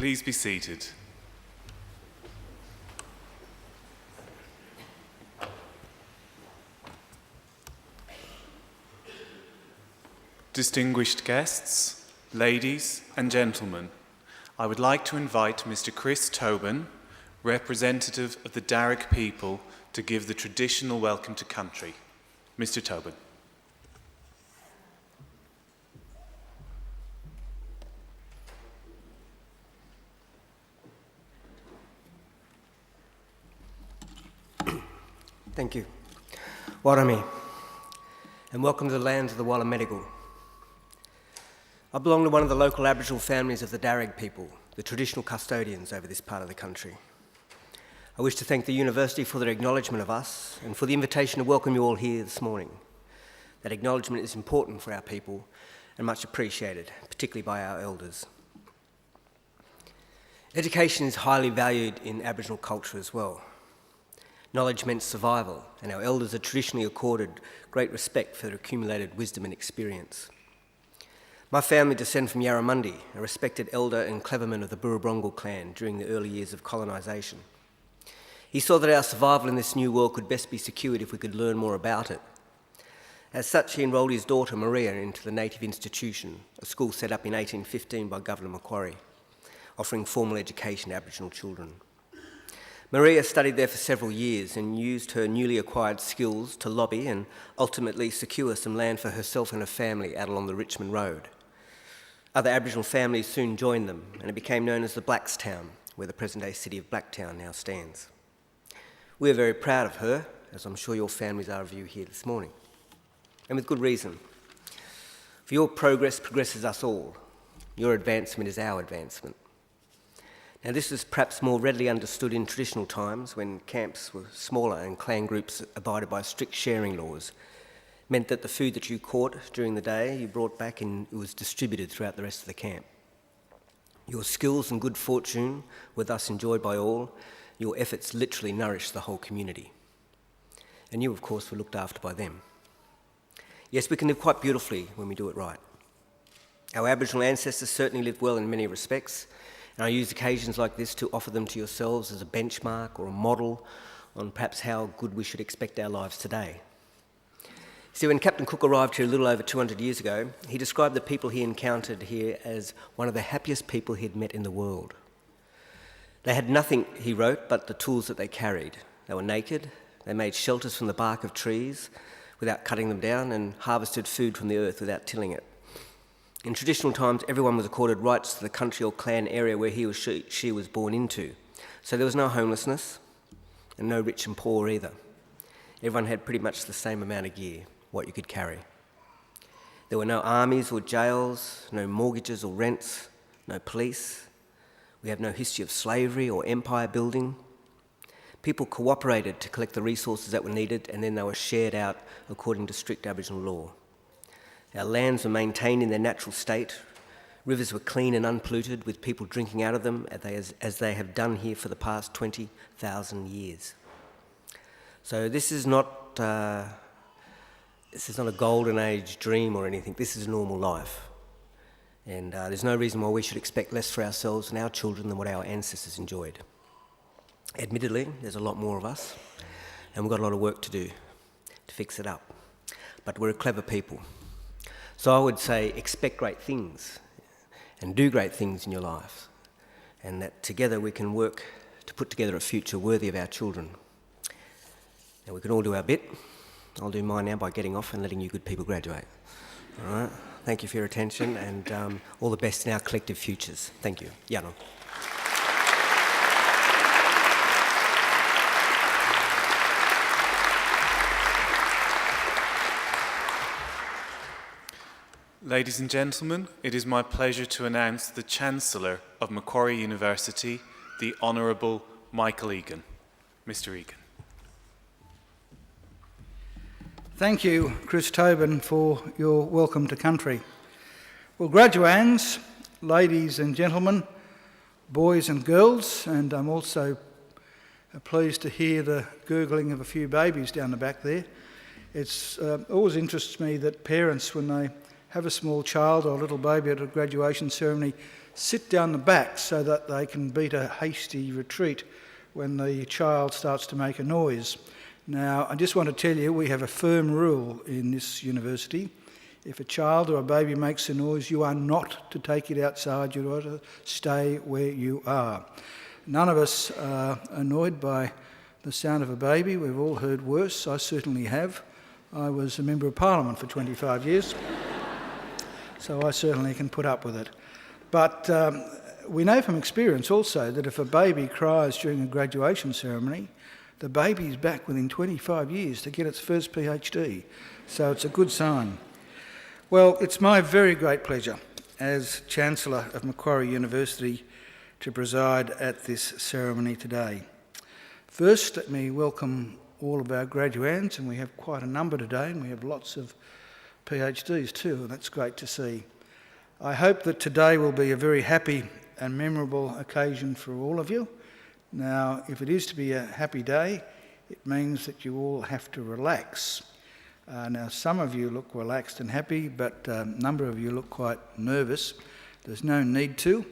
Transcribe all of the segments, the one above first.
Please be seated. Distinguished guests, ladies and gentlemen, I would like to invite Mr. Chris Tobin, representative of the Darug people, to give the traditional welcome to country. Mr. Tobin. Thank you. Warami, and welcome to the lands of the Wallamedigal. I belong to one of the local Aboriginal families of the Darug people, the traditional custodians over this part of the country. I wish to thank the University for their acknowledgement of us and for the invitation to welcome you all here this morning. That acknowledgement is important for our people and much appreciated, particularly by our elders. Education is highly valued in Aboriginal culture as well. Knowledge meant survival, and our elders are traditionally accorded great respect for their accumulated wisdom and experience. My family descend from Yarramundi, a respected elder and cleverman of the Burrabrongal clan during the early years of colonisation. He saw that our survival in this new world could best be secured if we could learn more about it. As such, he enrolled his daughter Maria into the Native Institution, a school set up in 1815 by Governor Macquarie, offering formal education to Aboriginal children. Maria studied there for several years and used her newly acquired skills to lobby and ultimately secure some land for herself and her family out along the Richmond Road. Other Aboriginal families soon joined them, and it became known as the Blackstown, where the present-day city of Blacktown now stands. We are very proud of her, as I'm sure your families are of you here this morning, and with good reason. For your progress progresses us all. Your advancement is our advancement. Now, this is perhaps more readily understood in traditional times when camps were smaller and clan groups abided by strict sharing laws, meant that the food that you caught during the day you brought back and it was distributed throughout the rest of the camp. Your skills and good fortune were thus enjoyed by all. Your efforts literally nourished the whole community. And you, of course, were looked after by them. Yes, we can live quite beautifully when we do it right. Our Aboriginal ancestors certainly lived well in many respects, and I use occasions like this to offer them to yourselves as a benchmark or a model on perhaps how good we should expect our lives today. See, when Captain Cook arrived here a little over 200 years ago, he described the people he encountered here as one of the happiest people he'd met in the world. They had nothing, he wrote, but the tools that they carried. They were naked, they made shelters from the bark of trees without cutting them down, and harvested food from the earth without tilling it. In traditional times, everyone was accorded rights to the country or clan area where he or she was born into. So there was no homelessness and no rich and poor either. Everyone had pretty much the same amount of gear, what you could carry. There were no armies or jails, no mortgages or rents, no police. We have no history of slavery or empire building. People cooperated to collect the resources that were needed, and then they were shared out according to strict Aboriginal law. Our lands were maintained in their natural state. Rivers were clean and unpolluted, with people drinking out of them as they have done here for the past 20,000 years. So this is not a golden age dream or anything. This is normal life. And there's no reason why we should expect less for ourselves and our children than what our ancestors enjoyed. Admittedly, there's a lot more of us, and we've got a lot of work to do to fix it up. But we're a clever people. So I would say expect great things and do great things in your life, and that together we can work to put together a future worthy of our children. And we can all do our bit. I'll do mine now by getting off and letting you good people graduate. All right? Thank you for your attention, and all the best in our collective futures. Thank you. Yano. Ladies and gentlemen, it is my pleasure to announce the Chancellor of Macquarie University, the Honourable Michael Egan. Mr. Egan. Thank you, Chris Tobin, for your welcome to country. Well, graduands, ladies and gentlemen, boys and girls, and I'm also pleased to hear the gurgling of a few babies down the back there. It's always interests me that parents, when they have a small child or a little baby at a graduation ceremony, sit down the back so that they can beat a hasty retreat when the child starts to make a noise. Now, I just want to tell you, we have a firm rule in this university. If a child or a baby makes a noise, you are not to take it outside, you are to stay where you are. None of us are annoyed by the sound of a baby. We've all heard worse. I certainly have. I was a Member of Parliament for 25 years, so I certainly can put up with it. But we know from experience also that if a baby cries during a graduation ceremony, the baby's back within 25 years to get its first PhD. So it's a good sign. Well, it's my very great pleasure as Chancellor of Macquarie University to preside at this ceremony today. First, let me welcome all of our graduands, and we have quite a number today, and we have lots of PhDs too, and that's great to see. I hope that today will be a very happy and memorable occasion for all of you. Now, if it is to be a happy day, it means that you all have to relax. Now, some of you look relaxed and happy, but a number of you look quite nervous. There's no need to.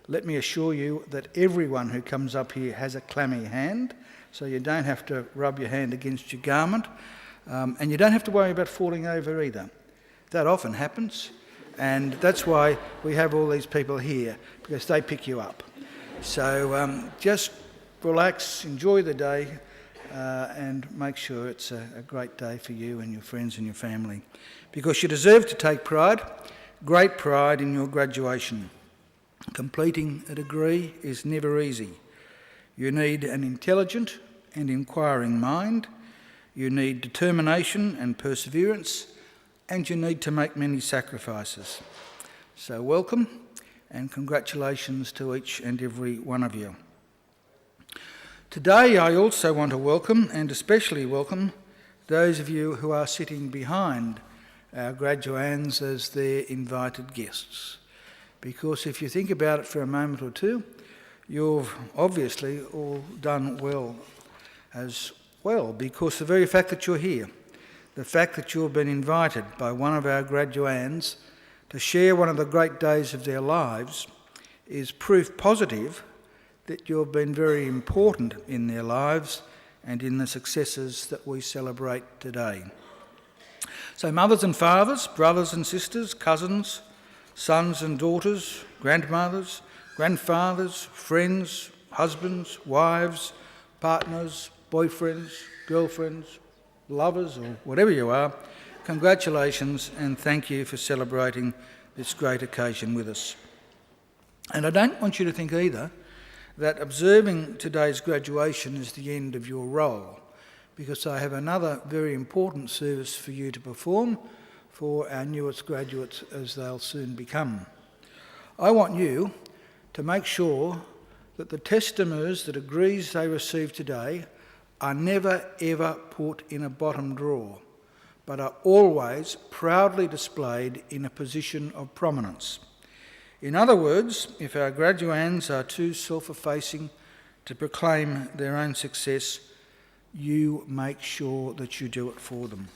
Let me assure you that everyone who comes up here has a clammy hand, so you don't have to rub your hand against your garment, and you don't have to worry about falling over either. That often happens, and that's why we have all these people here, because they pick you up. So just relax, enjoy the day, and make sure it's a great day for you and your friends and your family, because you deserve to take pride, great pride in your graduation. Completing a degree is never easy. You need an intelligent and inquiring mind, you need determination and perseverance, and you need to make many sacrifices. So welcome and congratulations to each and every one of you. Today I also want to welcome, and especially welcome, those of you who are sitting behind our graduands as their invited guests. Because if you think about it for a moment or two, you've obviously all done well as well, because the very fact that you're here, the fact that you've been invited by one of our graduands to share one of the great days of their lives is proof positive that you've been very important in their lives and in the successes that we celebrate today. So mothers and fathers, brothers and sisters, cousins, sons and daughters, grandmothers, grandfathers, friends, husbands, wives, partners, boyfriends, girlfriends, lovers, or whatever you are, congratulations and thank you for celebrating this great occasion with us. And I don't want you to think either that observing today's graduation is the end of your role, because I have another very important service for you to perform for our newest graduates as they'll soon become. I want you to make sure that the testimonies, the degrees they receive today, are never ever put in a bottom drawer, but are always proudly displayed in a position of prominence. In other words, if our graduands are too self-effacing to proclaim their own success, you make sure that you do it for them.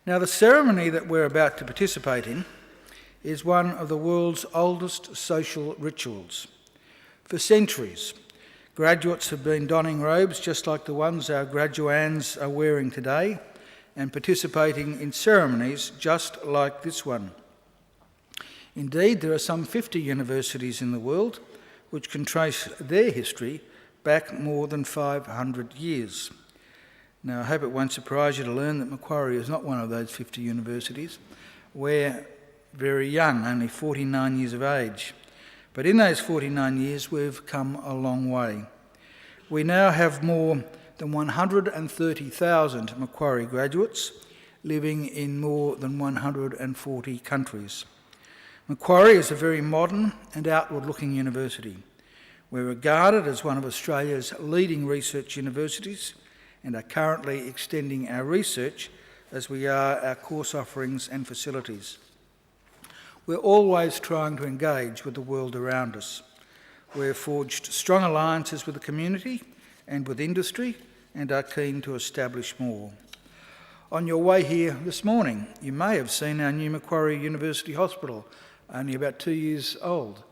Now, the ceremony that we're about to participate in is one of the world's oldest social rituals. For centuries, graduates have been donning robes just like the ones our graduands are wearing today and participating in ceremonies just like this one. Indeed, there are some 50 universities in the world which can trace their history back more than 500 years. Now, I hope it won't surprise you to learn that Macquarie is not one of those 50 universities. We're very young, only 49 years of age. But in those 49 years, we've come a long way. We now have more than 130,000 Macquarie graduates living in more than 140 countries. Macquarie is a very modern and outward-looking university. We're regarded as one of Australia's leading research universities and are currently extending our research as we are our course offerings and facilities. We're always trying to engage with the world around us. We've forged strong alliances with the community and with industry and are keen to establish more. On your way here this morning, you may have seen our new Macquarie University Hospital only about 2 years old,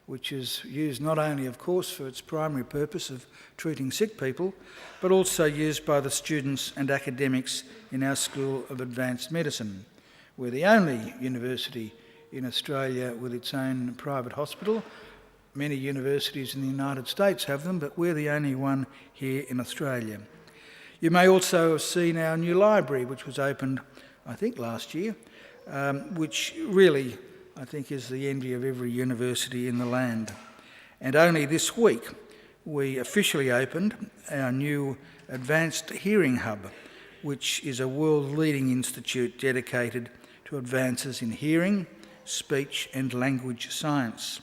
which is used not only, of course, for its primary purpose of treating sick people, but also used by the students and academics in our School of Advanced Medicine. We're the only university in Australia with its own private hospital. Many universities in the United States have them, but we're the only one here in Australia. You may also have seen our new library, which was opened, I think, last year, which really, I think, is the envy of every university in the land. And only this week, we officially opened our new Advanced Hearing Hub, which is a world-leading institute dedicated to advances in hearing, speech and language science.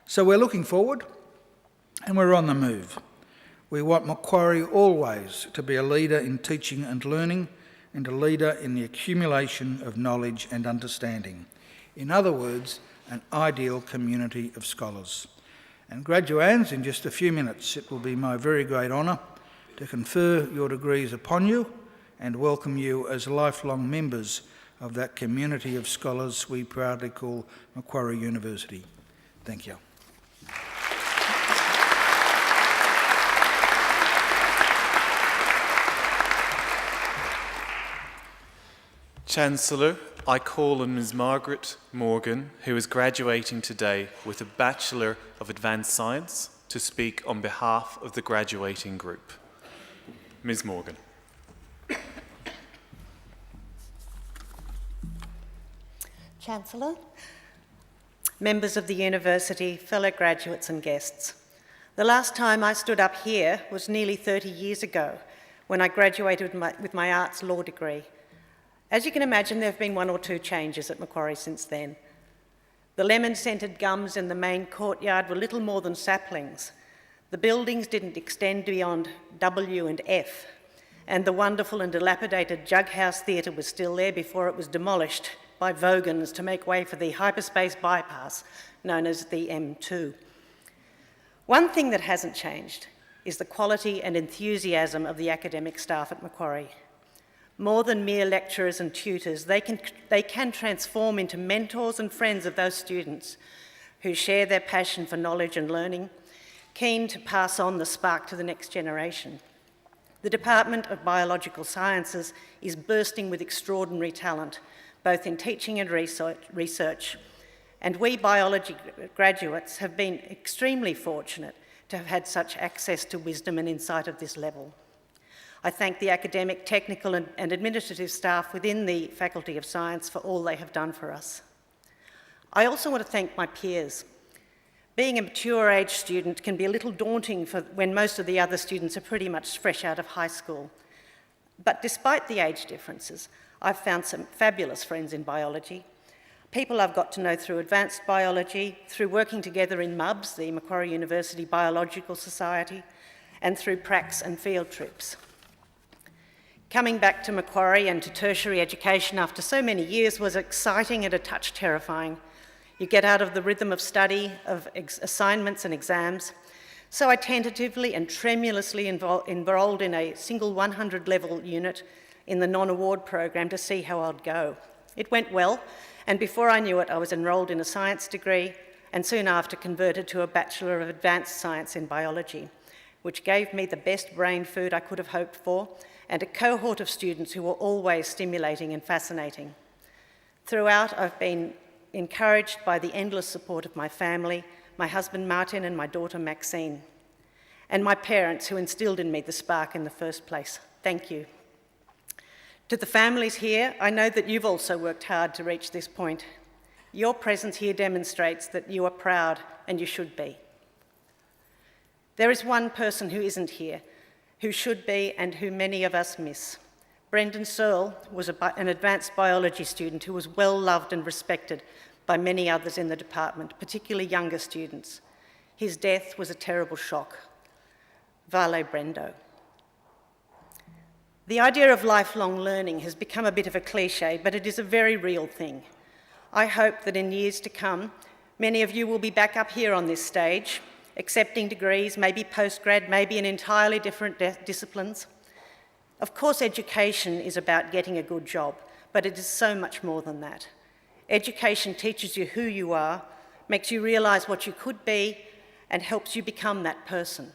So we're looking forward and we're on the move. We want Macquarie always to be a leader in teaching and learning and a leader in the accumulation of knowledge and understanding. In other words, an ideal community of scholars. And graduands, in just a few minutes, it will be my very great honour to confer your degrees upon you and welcome you as lifelong members of that community of scholars we proudly call Macquarie University. Thank you. Chancellor, I call on Ms. Margaret Morgan, who is graduating today with a Bachelor of Advanced Science, to speak on behalf of the graduating group. Ms. Morgan. Chancellor, members of the university, fellow graduates and guests. The last time I stood up here was nearly 30 years ago when I graduated with my arts law degree. As you can imagine, there have been one or two changes at Macquarie since then. The lemon-scented gums in the main courtyard were little more than saplings. The buildings didn't extend beyond W and F, and the wonderful and dilapidated Jughouse Theatre was still there before it was demolished by Vogans to make way for the hyperspace bypass known as the M2. One thing that hasn't changed is the quality and enthusiasm of the academic staff at Macquarie. More than mere lecturers and tutors, they can transform into mentors and friends of those students who share their passion for knowledge and learning, keen to pass on the spark to the next generation. The Department of Biological Sciences is bursting with extraordinary talent, both in teaching and research, and we biology graduates have been extremely fortunate to have had such access to wisdom and insight of this level. I thank the academic, technical and administrative staff within the Faculty of Science for all they have done for us. I also want to thank my peers. Being a mature age student can be a little daunting when most of the other students are pretty much fresh out of high school. But despite the age differences, I've found some fabulous friends in biology, people I've got to know through advanced biology, through working together in MUBS, the Macquarie University Biological Society, and through pracs and field trips. Coming back to Macquarie and to tertiary education after so many years was exciting and a touch terrifying. You get out of the rhythm of study, of assignments and exams. So I tentatively and tremulously enrolled in a single 100-level unit in the non-award program to see how I'd go. It went well, and before I knew it, I was enrolled in a science degree and soon after converted to a Bachelor of Advanced Science in Biology, which gave me the best brain food I could have hoped for and a cohort of students who were always stimulating and fascinating. Throughout, I've been encouraged by the endless support of my family, my husband Martin and my daughter Maxine, and my parents who instilled in me the spark in the first place. Thank you. To the families here, I know that you've also worked hard to reach this point. Your presence here demonstrates that you are proud, and you should be. There is one person who isn't here, who should be and who many of us miss. Brendan Searle was an advanced biology student who was well loved and respected by many others in the department, particularly younger students. His death was a terrible shock. Vale Brendo. The idea of lifelong learning has become a bit of a cliche, but it is a very real thing. I hope that in years to come, many of you will be back up here on this stage, accepting degrees, maybe postgrad, maybe in entirely different disciplines. Of course, education is about getting a good job, but it is so much more than that. Education teaches you who you are, makes you realise what you could be, and helps you become that person.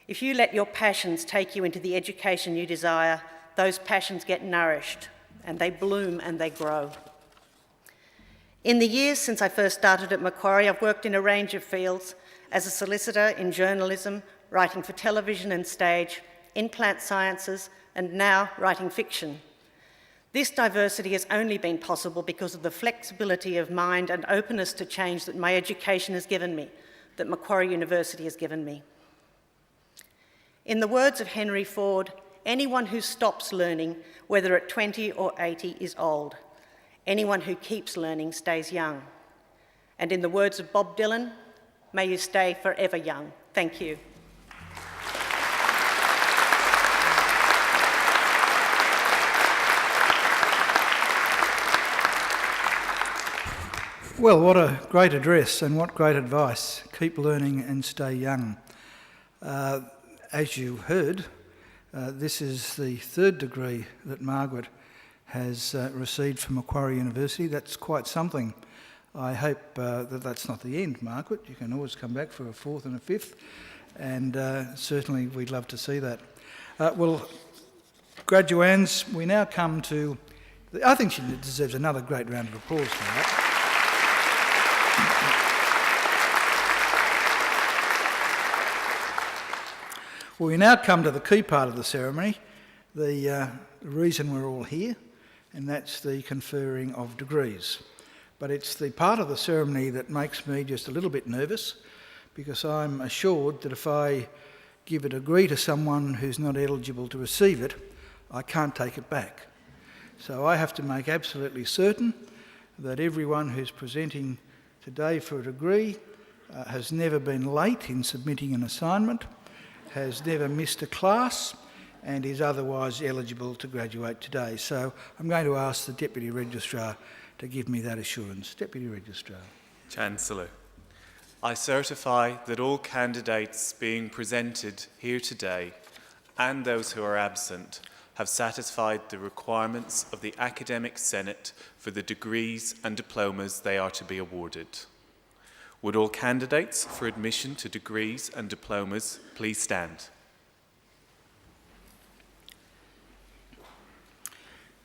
If you let your passions take you into the education you desire, those passions get nourished, and they bloom and they grow. In the years since I first started at Macquarie, I've worked in a range of fields as a solicitor, in journalism, writing for television and stage, in plant sciences, and now writing fiction. This diversity has only been possible because of the flexibility of mind and openness to change that my education has given me, that Macquarie University has given me. In the words of Henry Ford, anyone who stops learning, whether at 20 or 80, is old. Anyone who keeps learning stays young. And in the words of Bob Dylan, may you stay forever young. Thank you. Well, what a great address and what great advice. Keep learning and stay young. As you heard, this is the third degree that Margaret has received from Macquarie University. That's quite something. I hope that that's not the end, Margaret. You can always come back for a fourth and a fifth, and certainly we'd love to see that. Well, graduands, we now come to... I think she deserves another great round of applause for that. Well, we now come to the key part of the ceremony, the reason we're all here, and that's the conferring of degrees. But it's the part of the ceremony that makes me just a little bit nervous, because I'm assured that if I give a degree to someone who's not eligible to receive it, I can't take it back. So I have to make absolutely certain that everyone who's presenting today for a degree has never been late in submitting an assignment, has never missed a class, and is otherwise eligible to graduate today. So I'm going to ask the Deputy Registrar to give me that assurance. Deputy Registrar. Chancellor, I certify that all candidates being presented here today and those who are absent have satisfied the requirements of the Academic Senate for the degrees and diplomas they are to be awarded. Would all candidates for admission to degrees and diplomas please stand?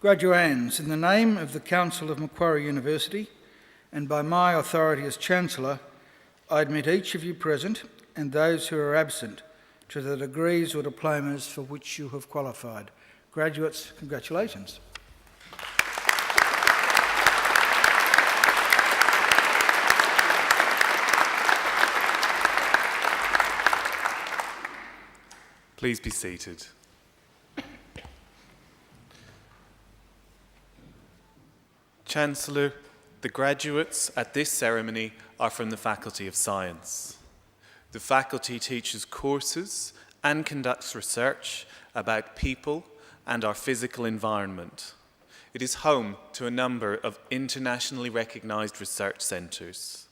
Graduands, in the name of the Council of Macquarie University and by my authority as Chancellor, I admit each of you present and those who are absent to the degrees or diplomas for which you have qualified. Graduates, congratulations. Please be seated. Chancellor, the graduates at this ceremony are from the Faculty of Science. The faculty teaches courses and conducts research about people and our physical environment. It is home to a number of internationally recognised research centres.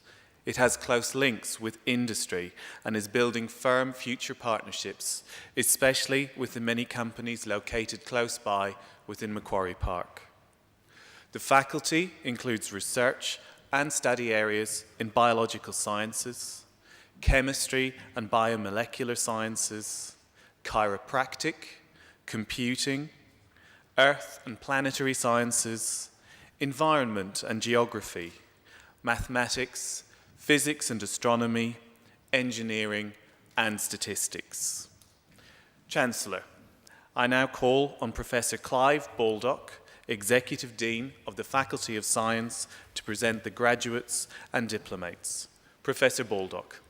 It has close links with industry and is building firm future partnerships, especially with the many companies located close by within Macquarie Park. The faculty includes research and study areas in biological sciences, chemistry and biomolecular sciences, chiropractic, computing, earth and planetary sciences, environment and geography, mathematics, physics and astronomy, engineering and statistics. Chancellor, I now call on Professor Clive Baldock, Executive Dean of the Faculty of Science, to present the graduates and diplomates. Professor Baldock.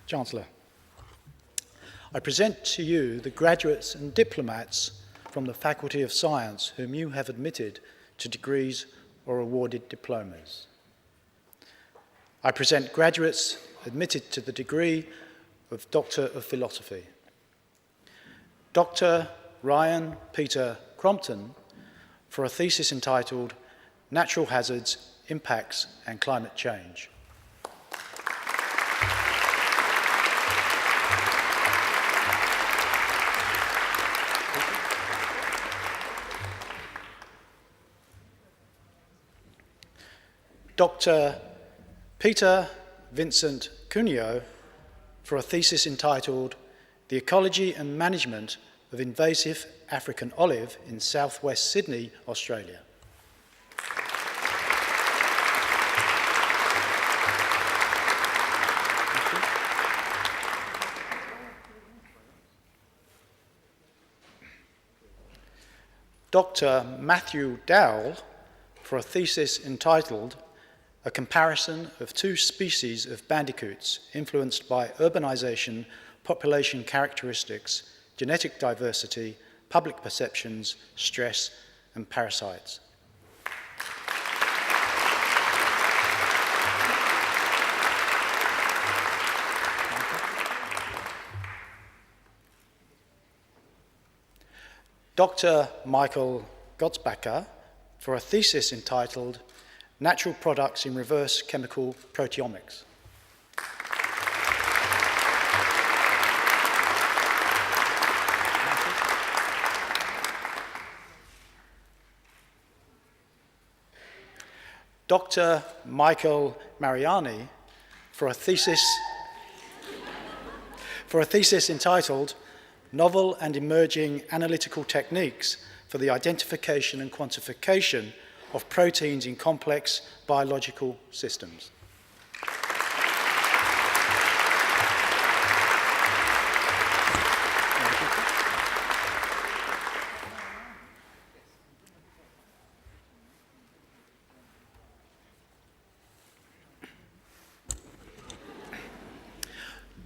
Chancellor, I present to you the graduates and diplomats from the Faculty of Science whom you have admitted to degrees or awarded diplomas. I present graduates admitted to the degree of Doctor of Philosophy. Dr. Ryan Peter Crompton for a thesis entitled Natural Hazards, Impacts and Climate Change. Dr. Peter Vincent Cuneo for a thesis entitled The Ecology and Management of Invasive African Olive in Southwest Sydney, Australia. Dr. Matthew Dowell for a thesis entitled A Comparison of Two Species of Bandicoots Influenced by Urbanisation, Population Characteristics, Genetic Diversity, Public Perceptions, Stress and Parasites. Dr. Michael Gottsbacher for a thesis entitled Natural Products in Reverse Chemical Proteomics. Dr. Michael Mariani for a thesis entitled Novel and Emerging Analytical Techniques for the Identification and Quantification of Proteins in Complex Biological Systems.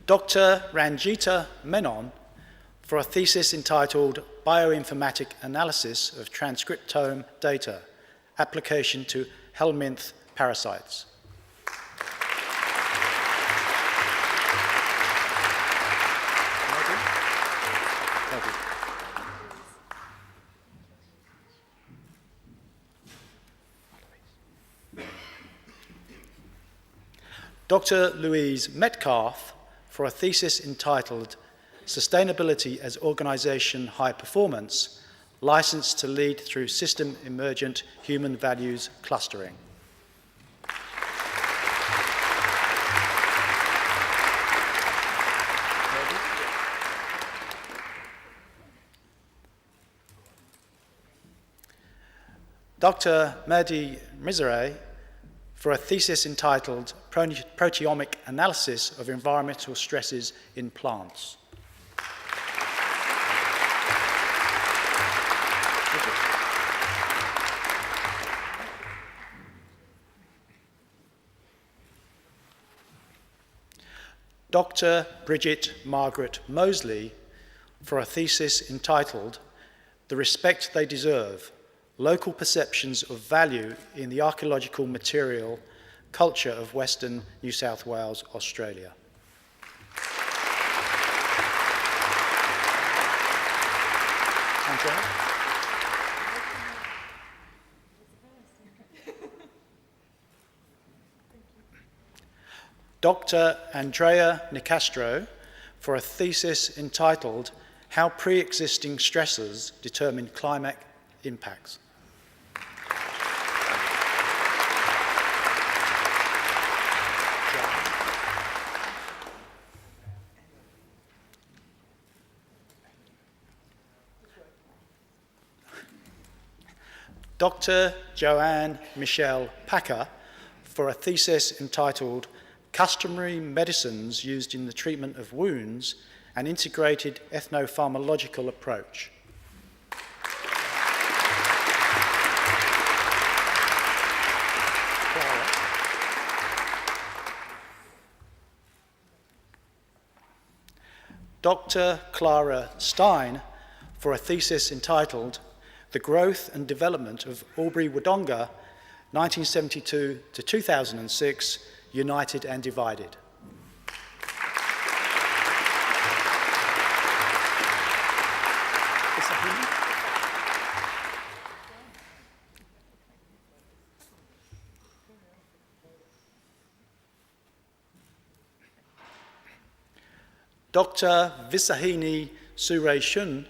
Dr. Ranjita Menon for a thesis entitled Bioinformatic Analysis of Transcriptome Data, Application to Helminth Parasites. Dr. Louise Metcalf for a thesis entitled Sustainability as Organisation High Performance, Licensed to Lead Through System Emergent Human Values Clustering. Dr. Mehdi Mizrahi for a thesis entitled Proteomic Analysis of Environmental Stresses in Plants. Dr. Bridget Margaret Mosley for a thesis entitled The Respect They Deserve, Local Perceptions of Value in the Archaeological Material Culture of Western New South Wales, Australia. Andrea? Dr. Andrea Nicastro for a thesis entitled How Pre-Existing Stressors Determine Climate Impacts. Dr. Joanne Michelle Packer for a thesis entitled Customary Medicines Used in the Treatment of Wounds, an Integrated Ethnopharmacological Approach. Dr. Clara Stein for a thesis entitled The Growth and Development of Albury-Wodonga, 1972 to 2006, United and Divided. Dr. Visahini Sureshun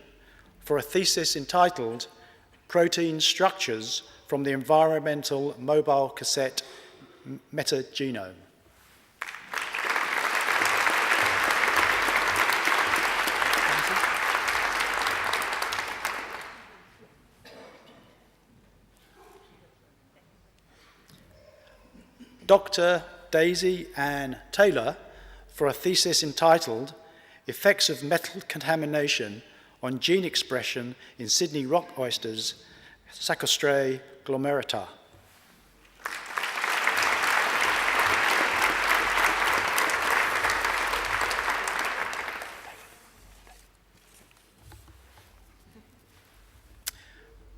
for a thesis entitled Protein Structures from the Environmental Mobile Cassette metagenome. Dr. Daisy Ann Taylor for a thesis entitled Effects of Metal Contamination on Gene Expression in Sydney Rock Oysters, Sacostrae glomerata.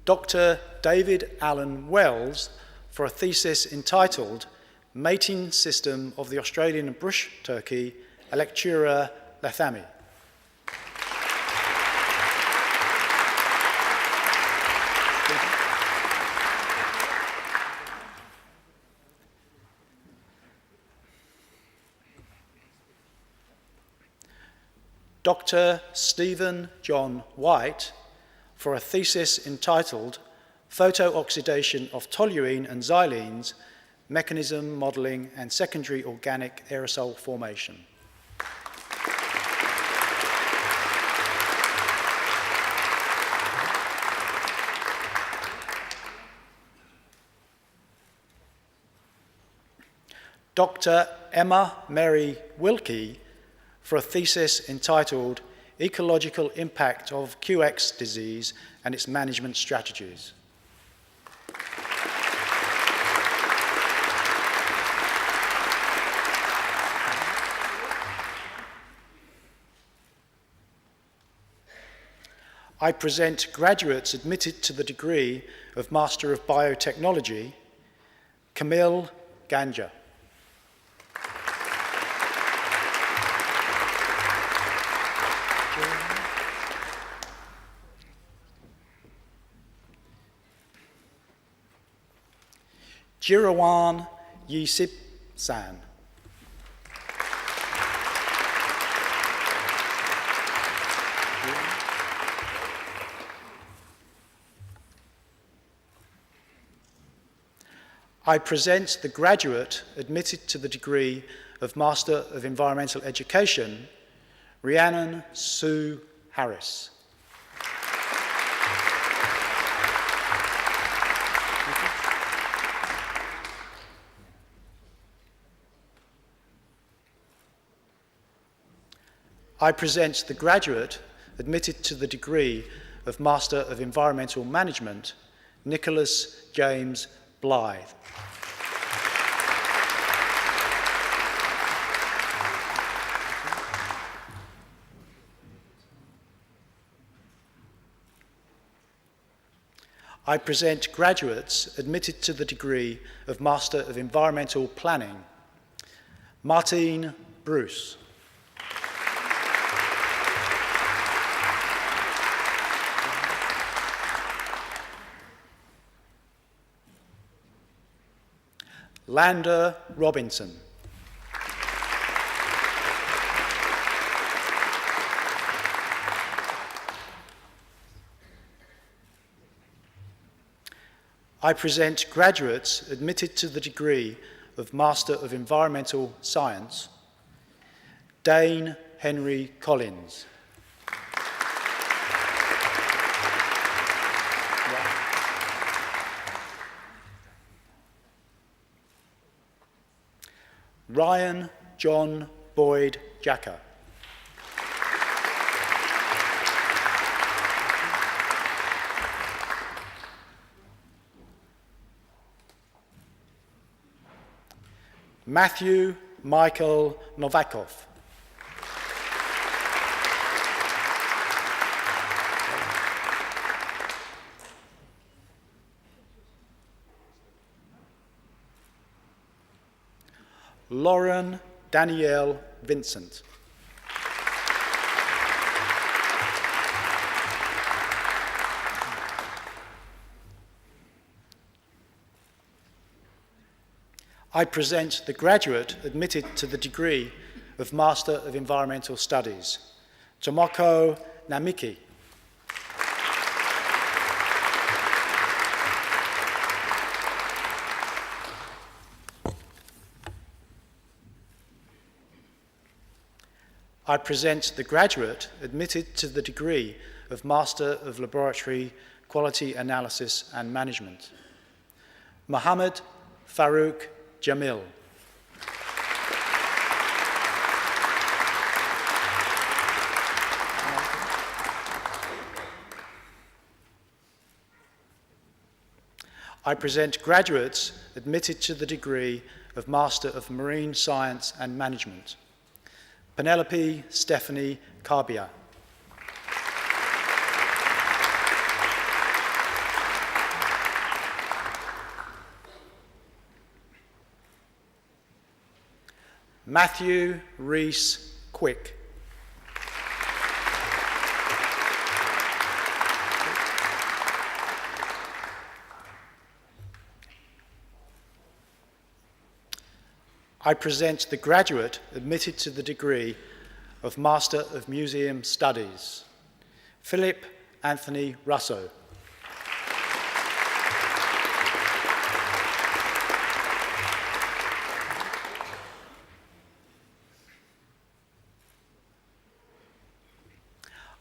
Dr. David Allen Wells for a thesis entitled Mating System of the Australian Bush Turkey, Alectura lathami. Dr. Stephen John White for a thesis entitled Photooxidation of toluene and xylenes, Mechanism, Modelling and Secondary Organic Aerosol Formation. Dr. Emma Mary Wilkie for a thesis entitled Ecological Impact of QX Disease and its Management Strategies. I present graduates admitted to the degree of Master of Biotechnology, Camille Ganja. Jirawan Yisip San. I present the graduate admitted to the degree of Master of Environmental Education, Rhiannon Sue Harris. I present the graduate admitted to the degree of Master of Environmental Management, Nicholas James Blythe. I present graduates admitted to the degree of Master of Environmental Planning, Martine Bruce. Lander Robinson. I present graduates admitted to the degree of Master of Environmental Science, Dane Henry Collins. Ryan John Boyd Jacker. Matthew Michael Novakov. Lauren Danielle Vincent. I present the graduate admitted to the degree of Master of Environmental Studies, Tomoko Namiki. I present the graduate admitted to the degree of Master of Laboratory Quality Analysis and Management, Mohammed Farouk Jamil. I present graduates admitted to the degree of Master of Marine Science and Management, Penelope Stephanie Carbia. Matthew Rees Quick. I present the graduate admitted to the degree of Master of Museum Studies, Philip Anthony Russo.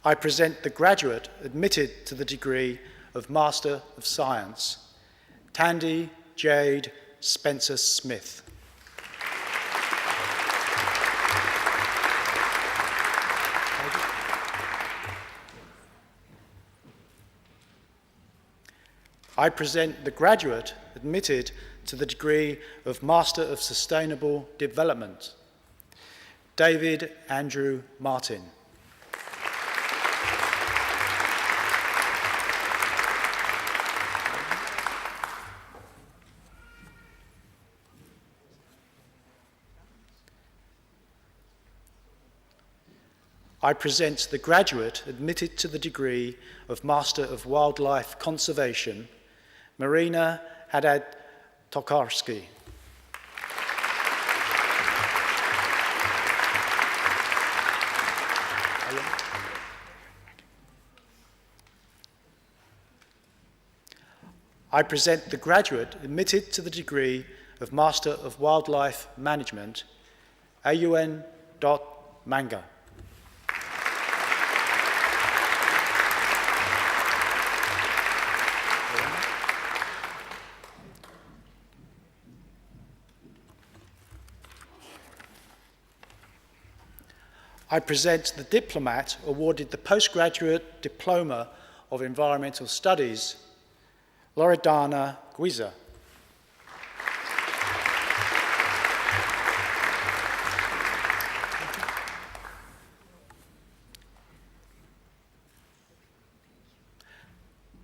I present the graduate admitted to the degree of Master of Science, Tandy Jade Spencer Smith. I present the graduate admitted to the degree of Master of Sustainable Development, David Andrew Martin. I present the graduate admitted to the degree of Master of Wildlife Conservation, Marina Haddad Tokarski. I present the graduate admitted to the degree of Master of Wildlife Management, Ayun Manga. I present the diplomat awarded the Postgraduate Diploma of Environmental Studies, Loredana Guiza.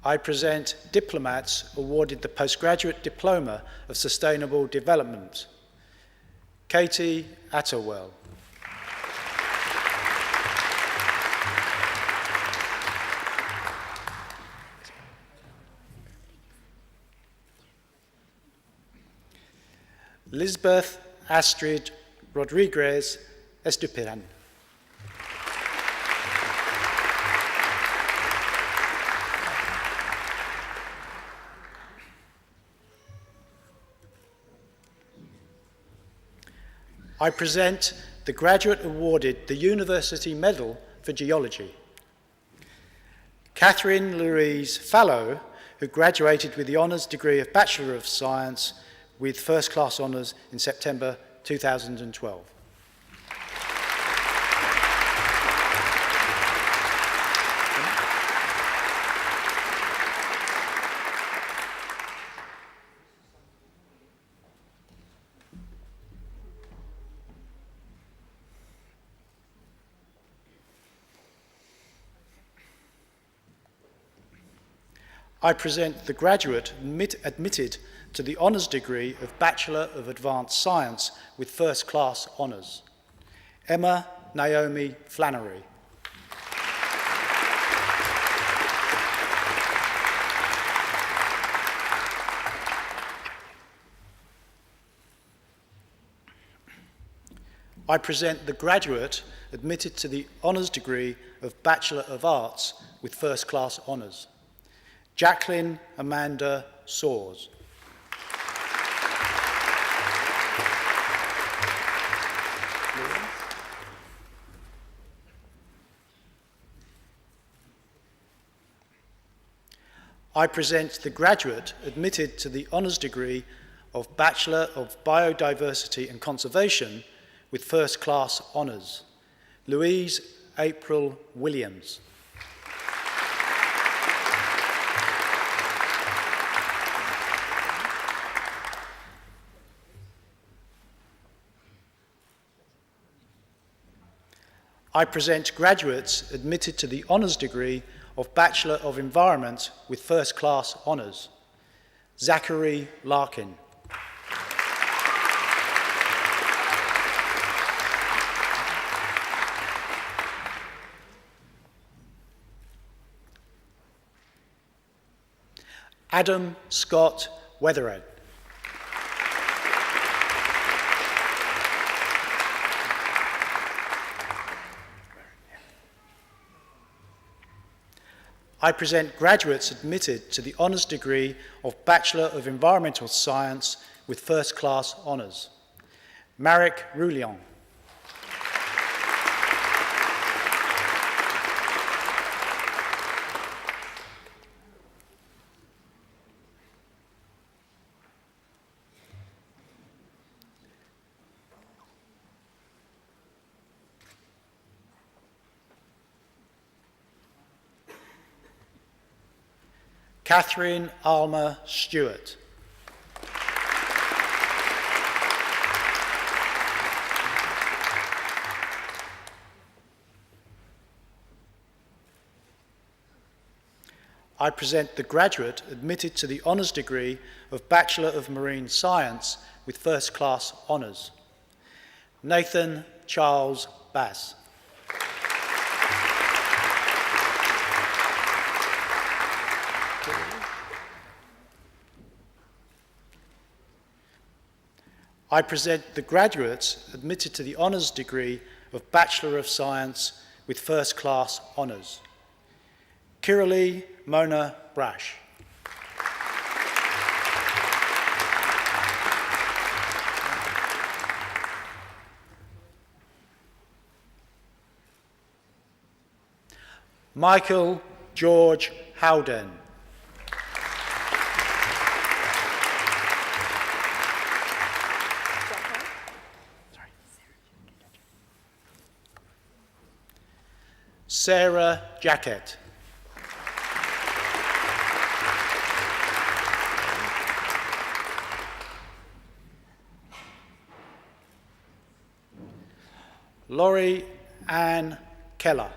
I present diplomats awarded the Postgraduate Diploma of Sustainable Development, Katie Atterwell. Lisbeth Astrid Rodriguez Estupiran. I present the graduate awarded the University Medal for Geology, Catherine Louise Fallow, who graduated with the honours degree of Bachelor of Science with first class honours in September 2012. I present the graduate admitted to the honours degree of Bachelor of Advanced Science with first class honours, Emma Naomi Flannery. I present the graduate admitted to the honours degree of Bachelor of Arts with first class honours, Jacqueline Amanda Soars. I present the graduate admitted to the honours degree of Bachelor of Biodiversity and Conservation with first class honours, Louise April Williams. I present graduates admitted to the honours degree of Bachelor of Environment with first class honours, Zachary Larkin. Adam Scott Weatherhead. I present graduates admitted to the honours degree of Bachelor of Environmental Science with first class honours, Marek Roulion. Catherine Alma Stewart. I present the graduate admitted to the honours degree of Bachelor of Marine Science with first class honours, Nathan Charles Bass. I present the graduates admitted to the honours degree of Bachelor of Science with first class honours, Kiralee Mona Brash. Michael George Howden. Sarah Jackett. Laurie Ann Keller.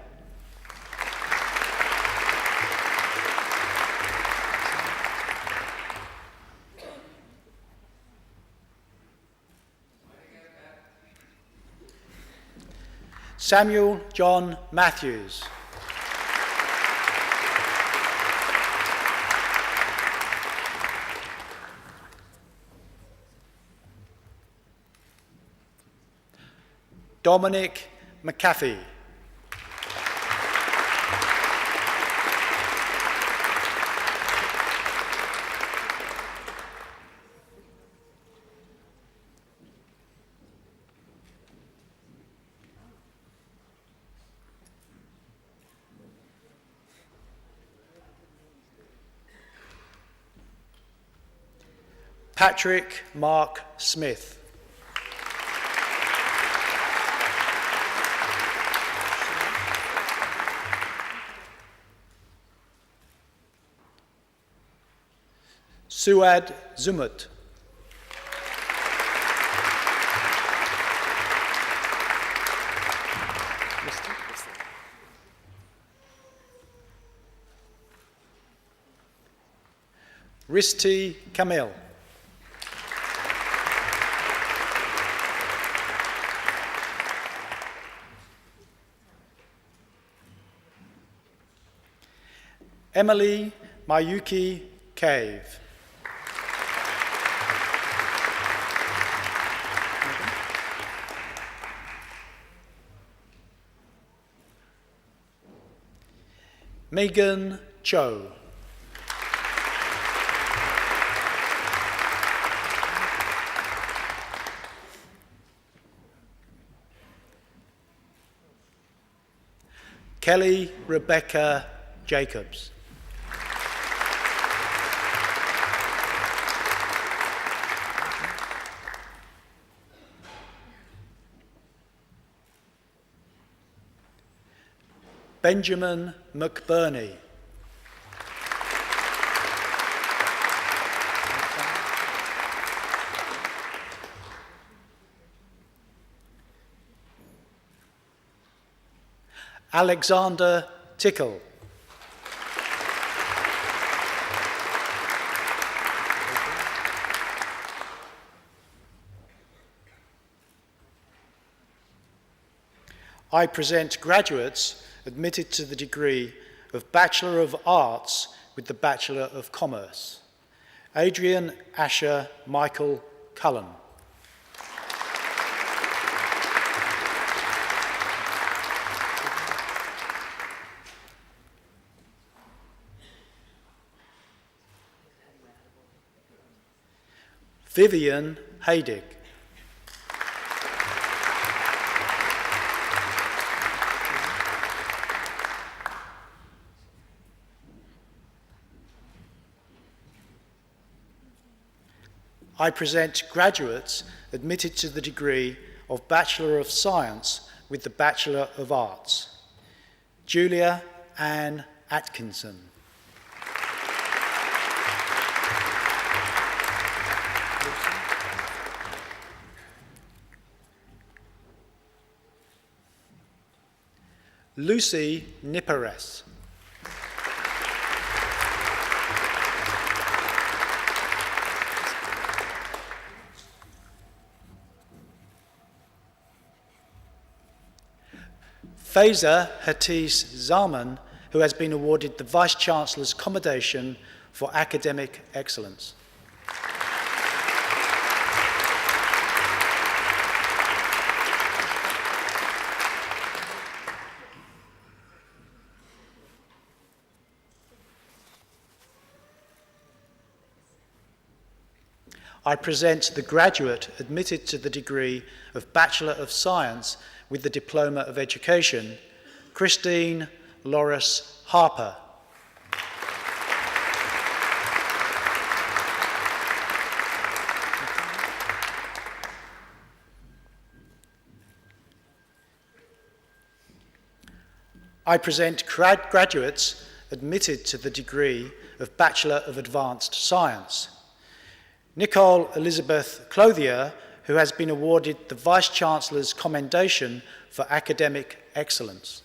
Samuel John Matthews. Dominic McAfee. Patrick Mark Smith. Suad Zumut. Risti Kamil. Emily Mayuki Cave. Megan Cho. Kelly Rebecca Jacobs. Benjamin McBurney. Alexander Tickle. I present graduates admitted to the degree of Bachelor of Arts with the Bachelor of Commerce. Adrian Asher Michael Cullen. Vivian Haydig. I present graduates admitted to the degree of Bachelor of Science with the Bachelor of Arts. Julia Ann Atkinson. Lucy Nipperes. Faiza Hatice Zaman, who has been awarded the Vice-Chancellor's Commendation for Academic Excellence. I present the graduate admitted to the degree of Bachelor of Science with the Diploma of Education, Christine Loris Harper. I present graduates admitted to the degree of Bachelor of Advanced Science. Nicole Elizabeth Clothier, who has been awarded the Vice-Chancellor's Commendation for Academic Excellence.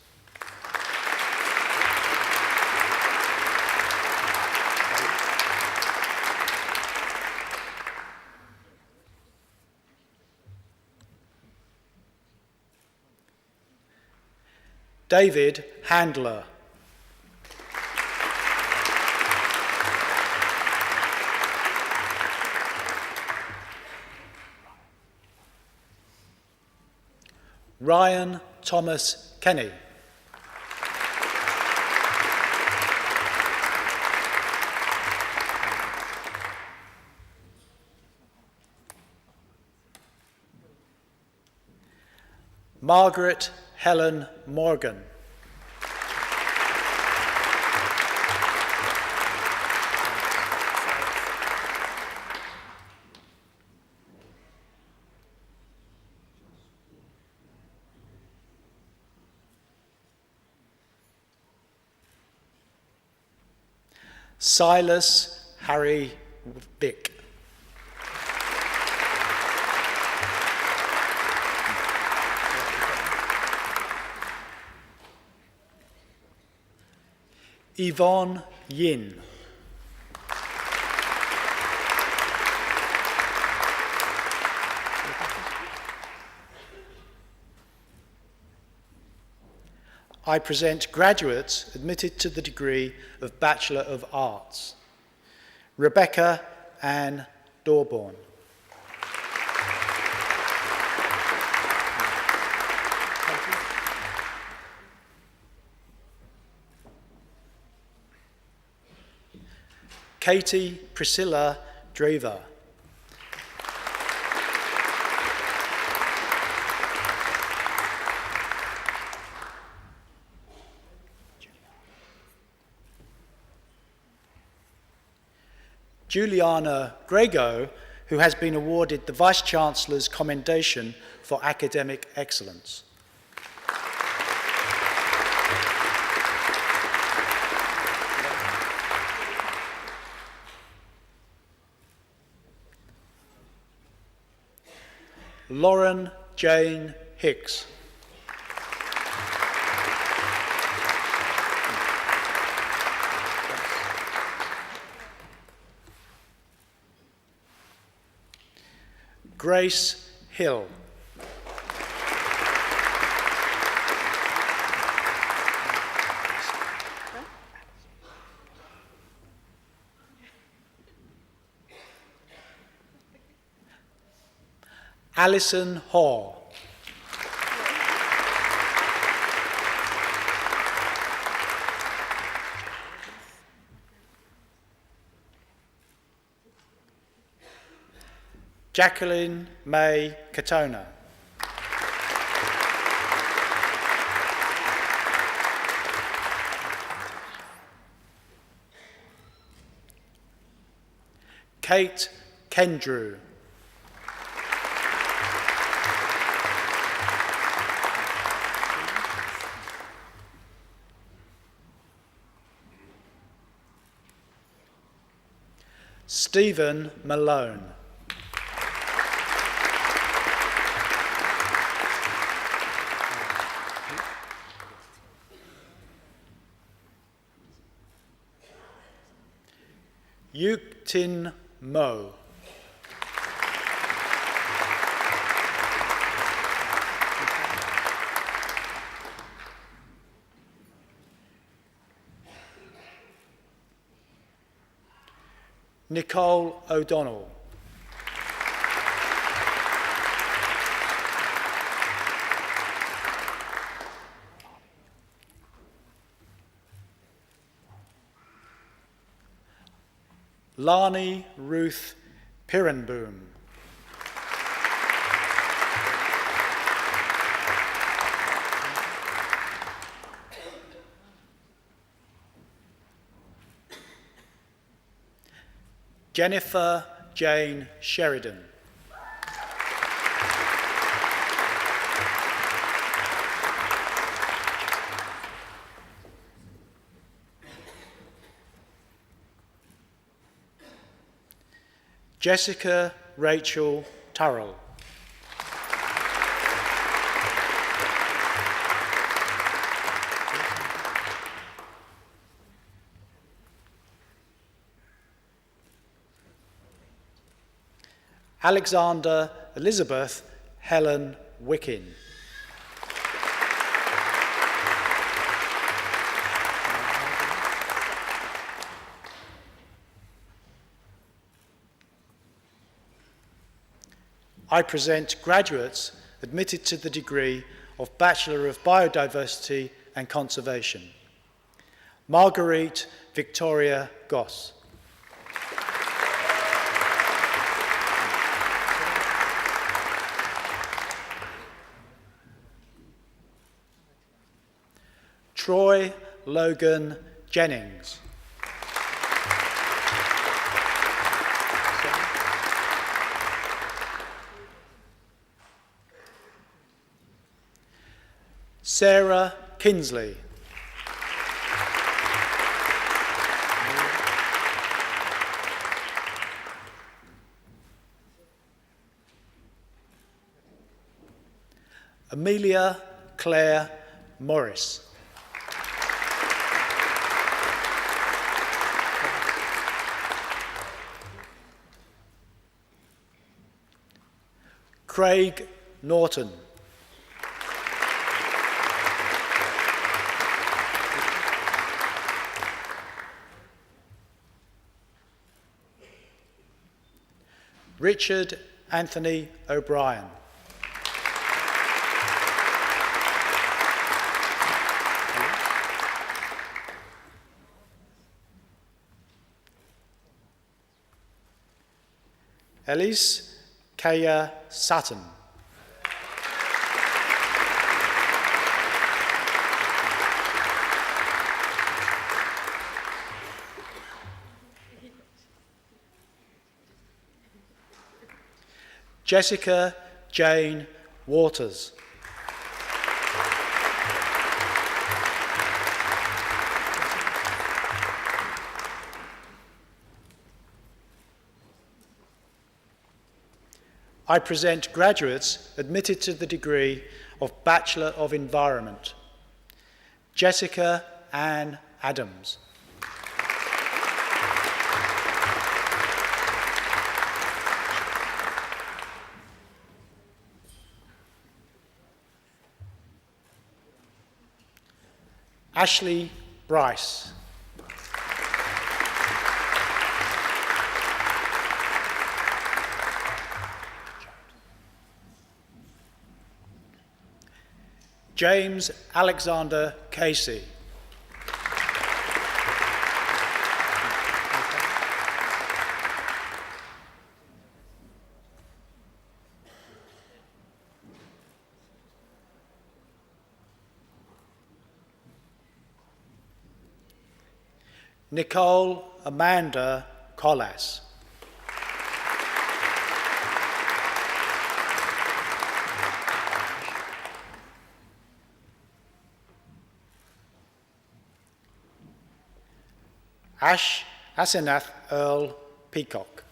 David Handler. Ryan Thomas Kenny. Margaret Helen Morgan. Silas Harry Vick. Yvonne Yin. I present graduates admitted to the degree of Bachelor of Arts. Rebecca Ann Dorborn. Katie Priscilla Drever. Juliana Grego, who has been awarded the Vice-Chancellor's Commendation for Academic Excellence. Lauren Jane Hicks. Grace Hill. Alison Hall. Jacqueline May Katona. Kate Kendrew. Stephen Malone. Yuk Tin Mo. Nicole O'Donnell. Lani Ruth Pirenboom. Jennifer Jane Sheridan. Jessica Rachel Turrell. Alexander Elizabeth Helen Wickin. I present graduates admitted to the degree of Bachelor of Biodiversity and Conservation. Marguerite Victoria Goss. Troy Logan Jennings. Sarah Kinsley. Amelia Claire Morris. Craig Norton. Richard Anthony O'Brien. Elise Kaya Sutton. Jessica Jane Waters. I present graduates admitted to the degree of Bachelor of Environment. Jessica Ann Adams. Ashley Bryce. James Alexander Casey. Nicole Amanda Collas. Ash Asenath Earl Peacock.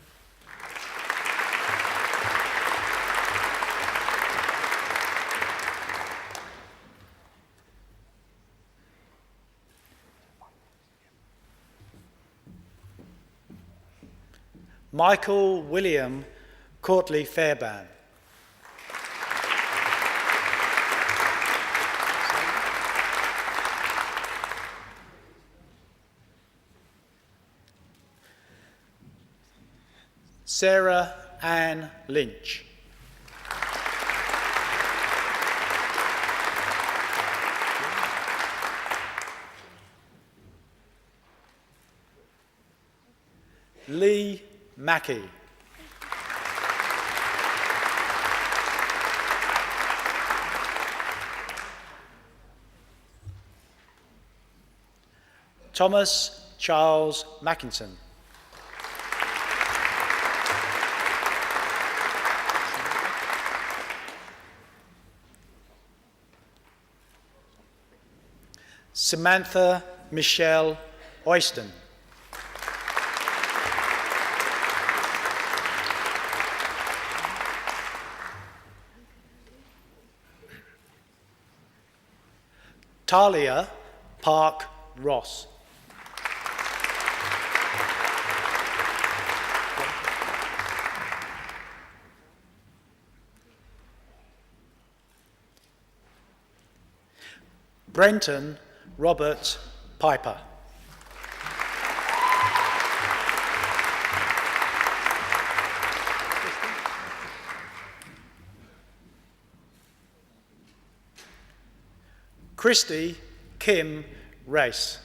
Michael William Courtley Fairbairn. Sarah Ann Lynch. Lee Mackey. Thomas Charles Mackinson. Samantha Michelle Oyston. Talia Park Ross. Brenton Robert Piper. Christy Kim Race.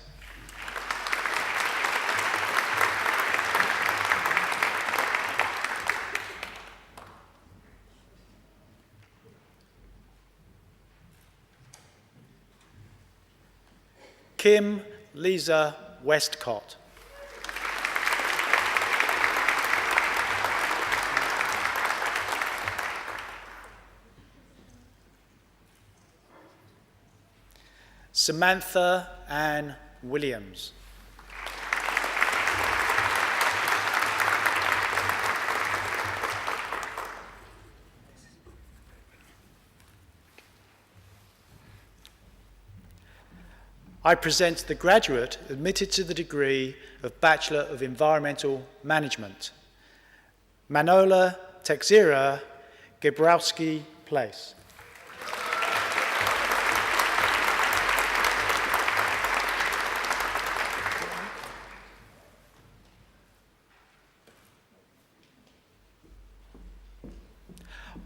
Kim Lisa Westcott. Samantha Ann Williams. I present the graduate admitted to the degree of Bachelor of Environmental Management, Manola Texira Gebrowski Place.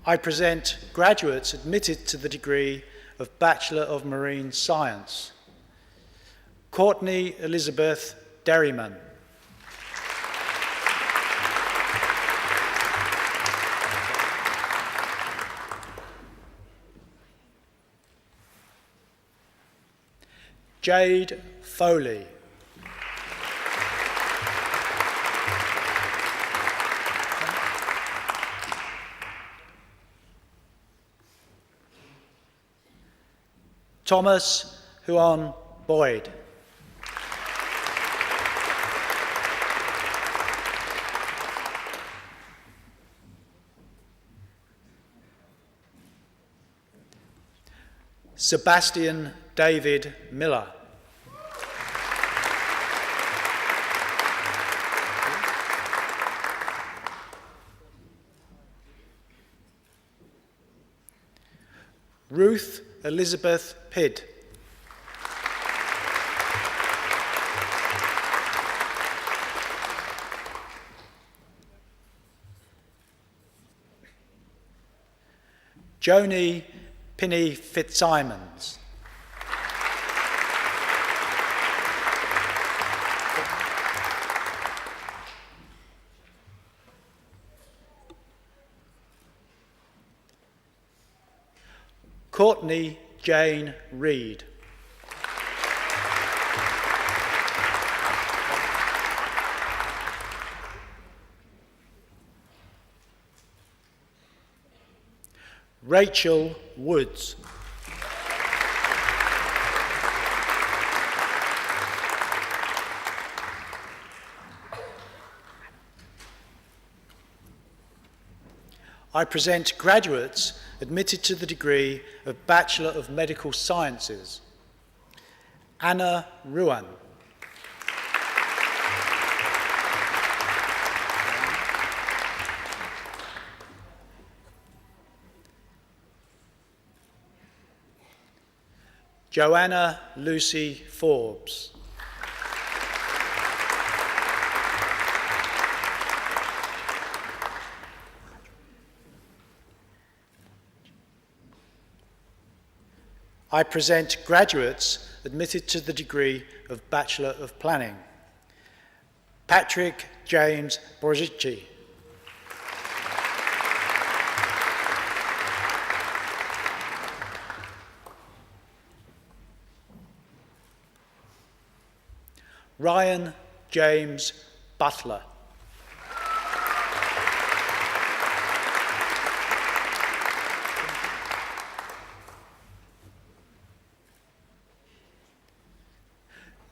I present graduates admitted to the degree of Bachelor of Marine Science, Courtney Elizabeth Derryman. Jade Foley. Thomas Huon Boyd. Sebastian David Miller. Ruth Elizabeth Pidd. Joni Pinney Fitzsimons. Courtney Jane Reid. Rachel Woods. I present graduates admitted to the degree of Bachelor of Medical Sciences. Anna Ruan. Joanna Lucy Forbes. I present graduates admitted to the degree of Bachelor of Planning. Patrick James Borzici. Ryan James Butler.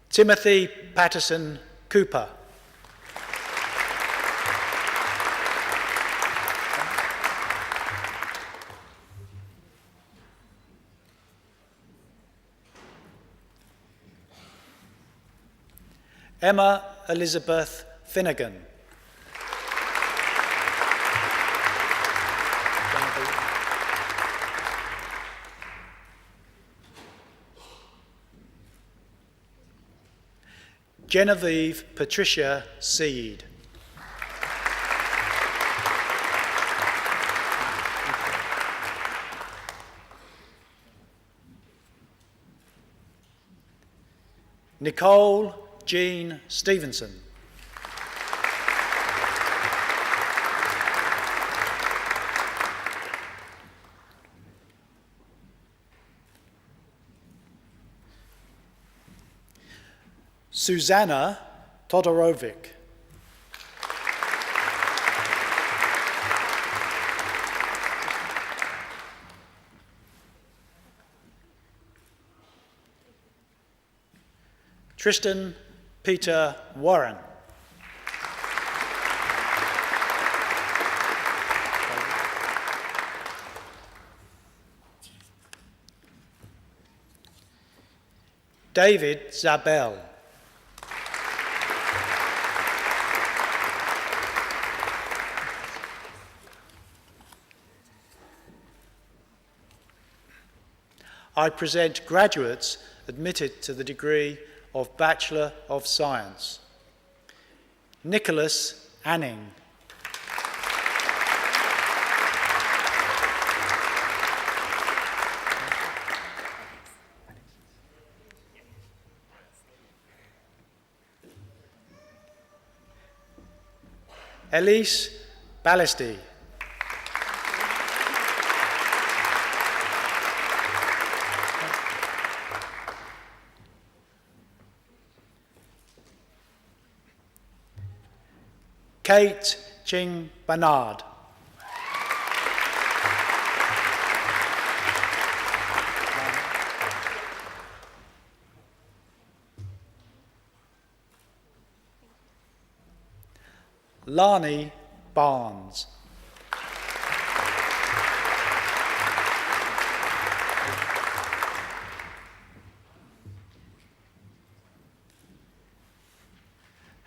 Timothy Patterson Cooper. Emma Elizabeth Finnegan. Genevieve Patricia Seed. Nicole Jean Stevenson. Susanna Todorovic. Tristan Peter Warren. David Zabel. I present graduates admitted to the degree of Bachelor of Science. Nicholas Anning. Elise Ballasty. Kate Ching Bernard. Lani Barnes.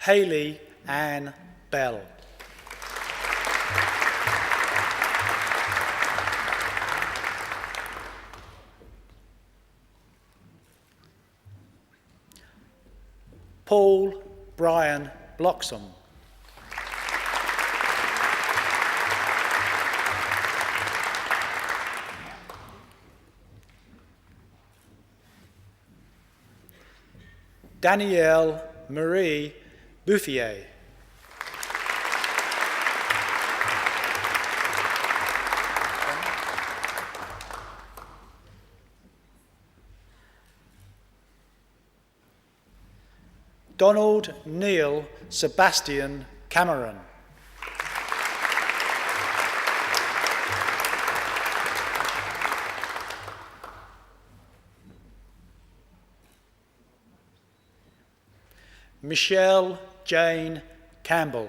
Hayley Ann Bell. Paul Brian Bloxham. Danielle Marie Bouffier. Donald Neil Sebastian Cameron. Michelle Jane Campbell.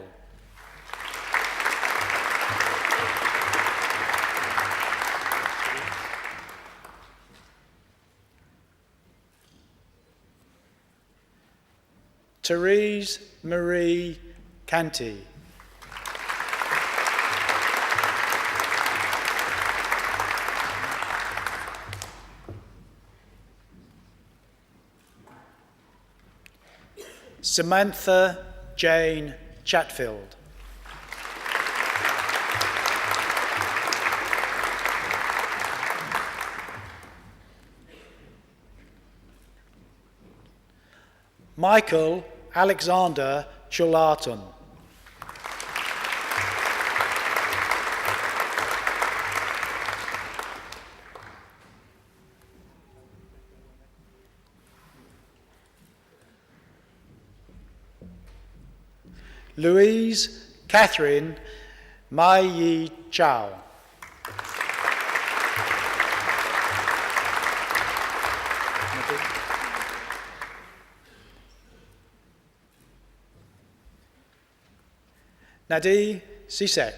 Therese Marie Canty. Samantha Jane Chatfield. Michael Alexander Chulaton. Louise Catherine Mai Yi Chow. Nadi Sisek.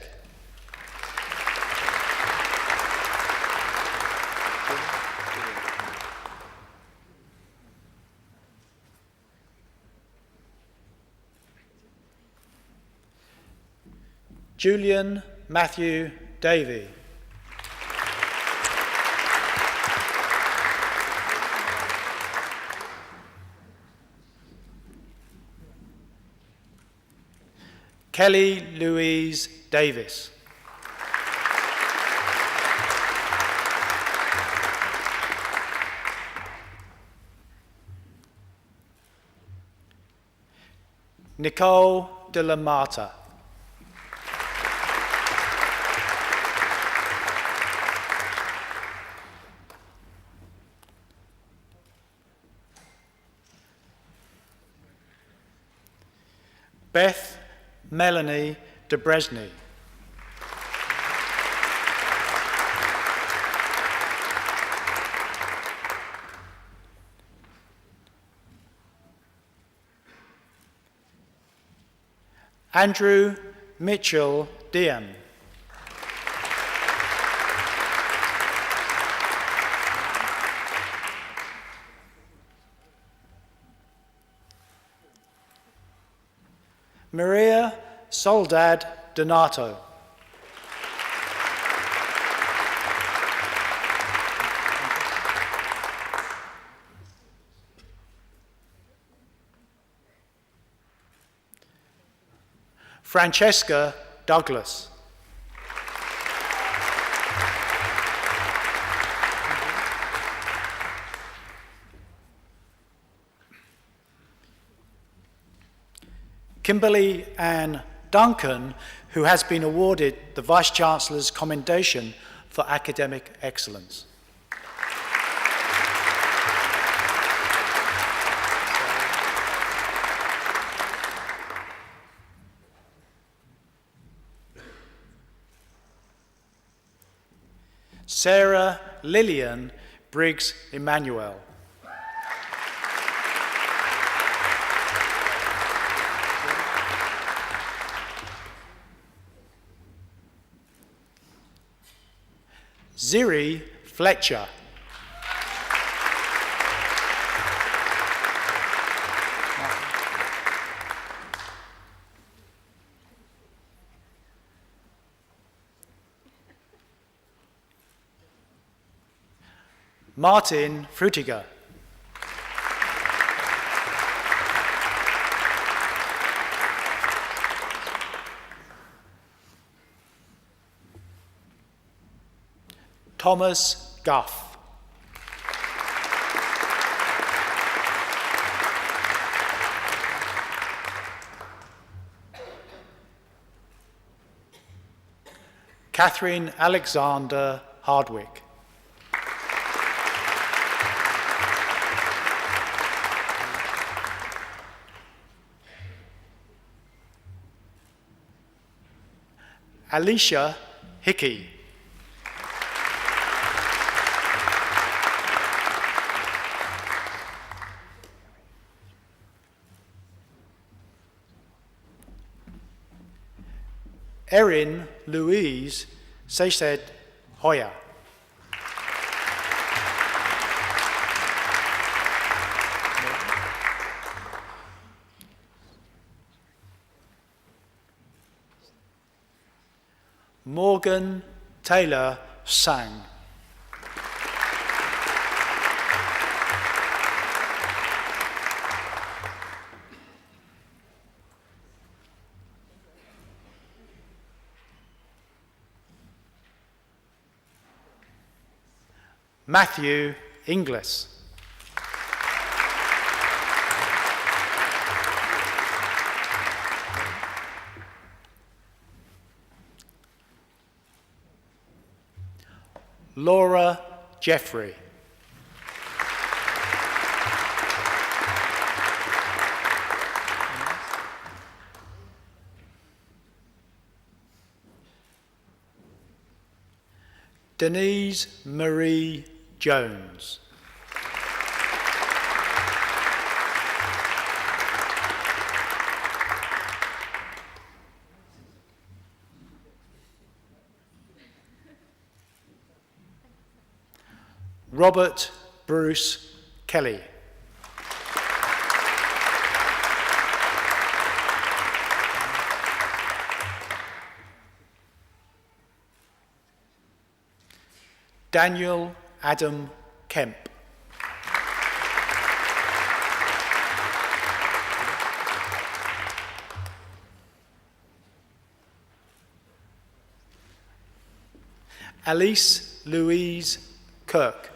Julian Matthew Davey. Kelly Louise Davis. Nicole de la Mata. Beth Melanie de Bresny. Andrew Mitchell Diem. Maria Soldad Donato. Francesca Douglas. Kimberly Ann Duncan, who has been awarded the Vice-Chancellor's Commendation for Academic Excellence. Sarah Lillian Briggs Emmanuel. Ziri Fletcher. Martin Frutiger. Thomas Guff. Catherine Alexander Hardwick. Alicia Hickey. Erin Louise Seyset Hoyer. Morgan Taylor Sang. Matthew Inglis. Laura Jeffrey. Denise Marie Jones. Robert Bruce Kelly. Daniel Adam Kemp. Alice Louise Kirk.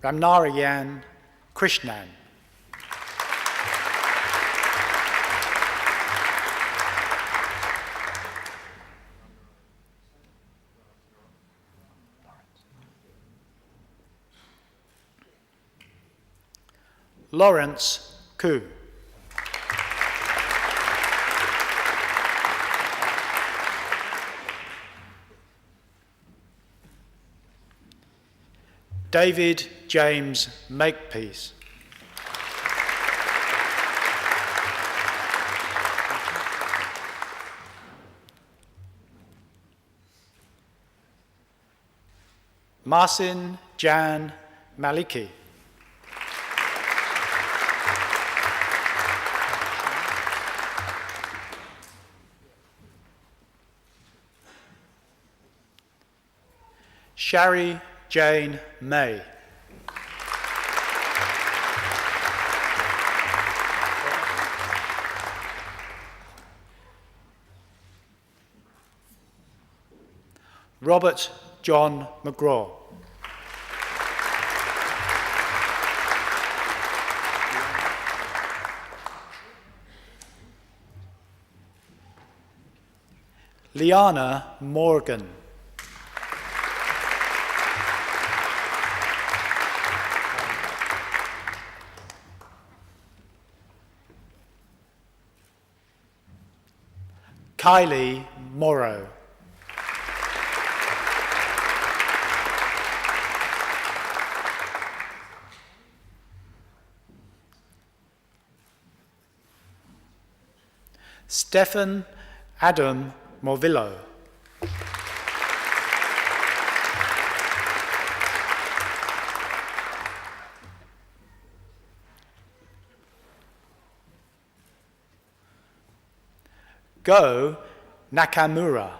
Ramnarayan Krishnan. Lawrence Koo. David James Makepeace. Marcin Jan Maliki. Shari Jane May. Robert John McGraw. Liana Morgan. Kylie Morrow. Stephen Adam Morvillo. Go Nakamura.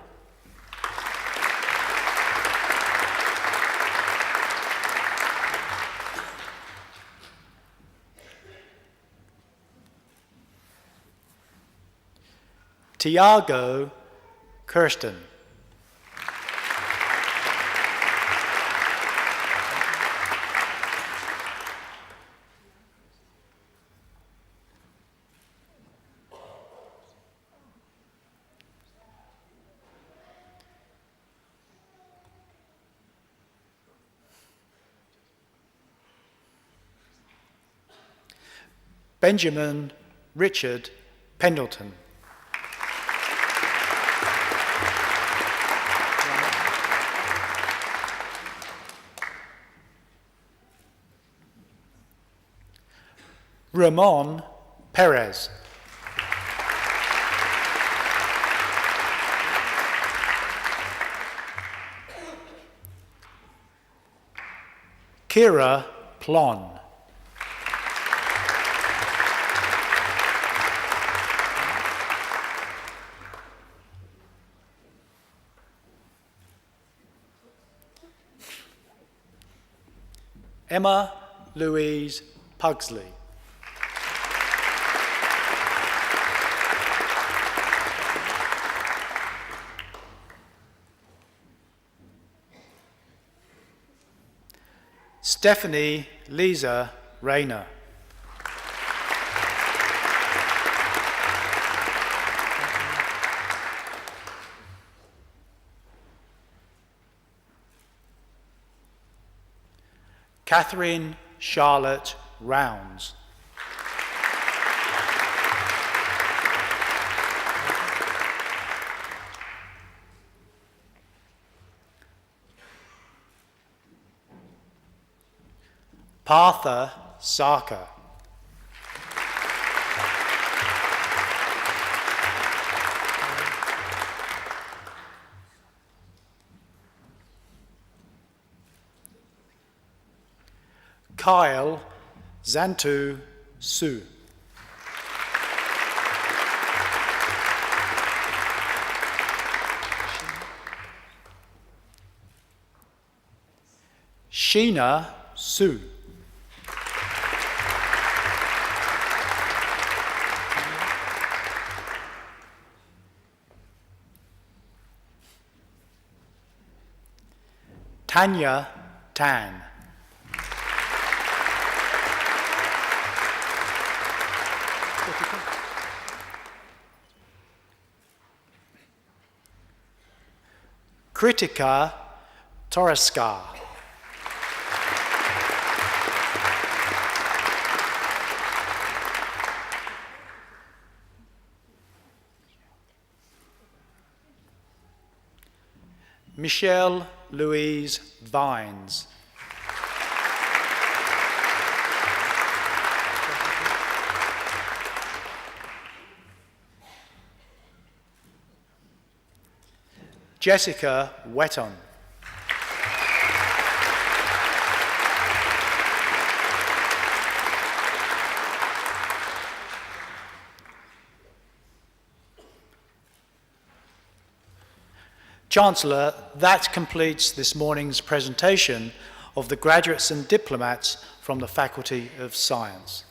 Tiago Kirsten. Benjamin Richard Pendleton. Ramon Perez. Kira Plon. Emma Louise Pugsley. Stephanie Lisa Rayner. Catherine Charlotte Rounds. Partha Sarkar. Kyle Zantu Su. Sheena Su. Tanya Tan. Kritika Toraskar. Michelle Louise Vines. Jessica Wetton. Chancellor, that completes this morning's presentation of the graduates and diplomats from the Faculty of Science.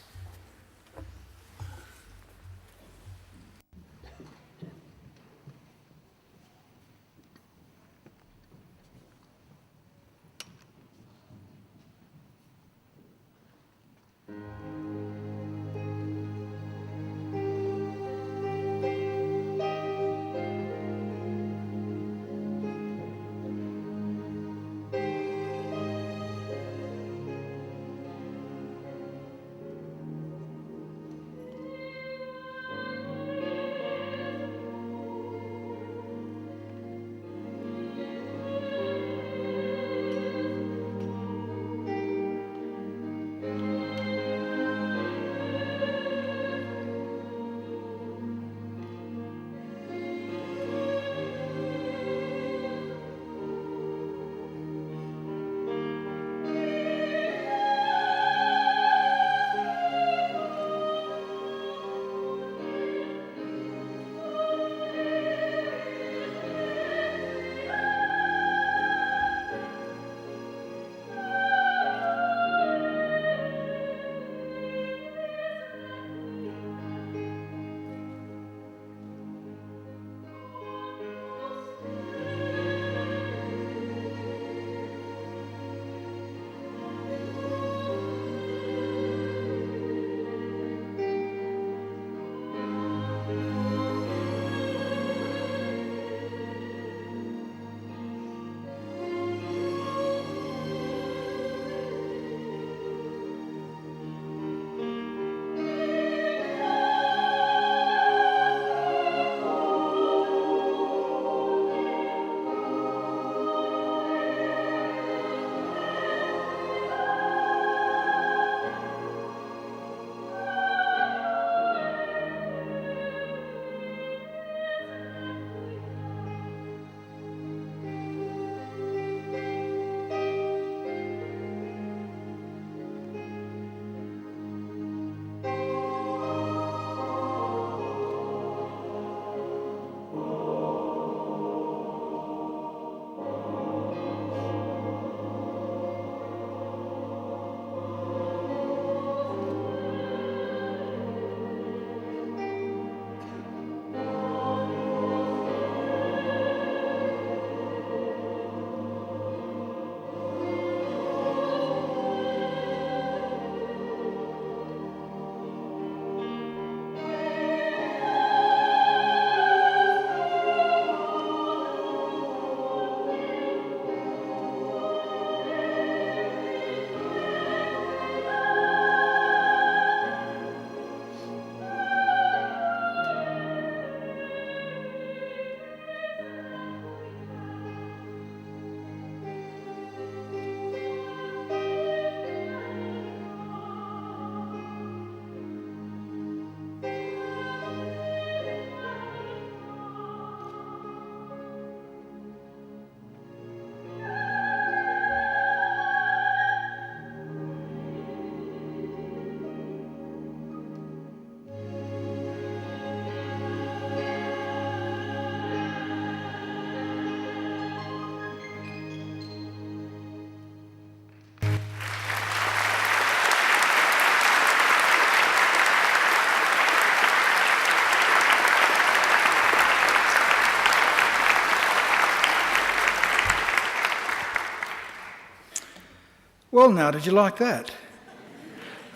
Well, now, did you like that?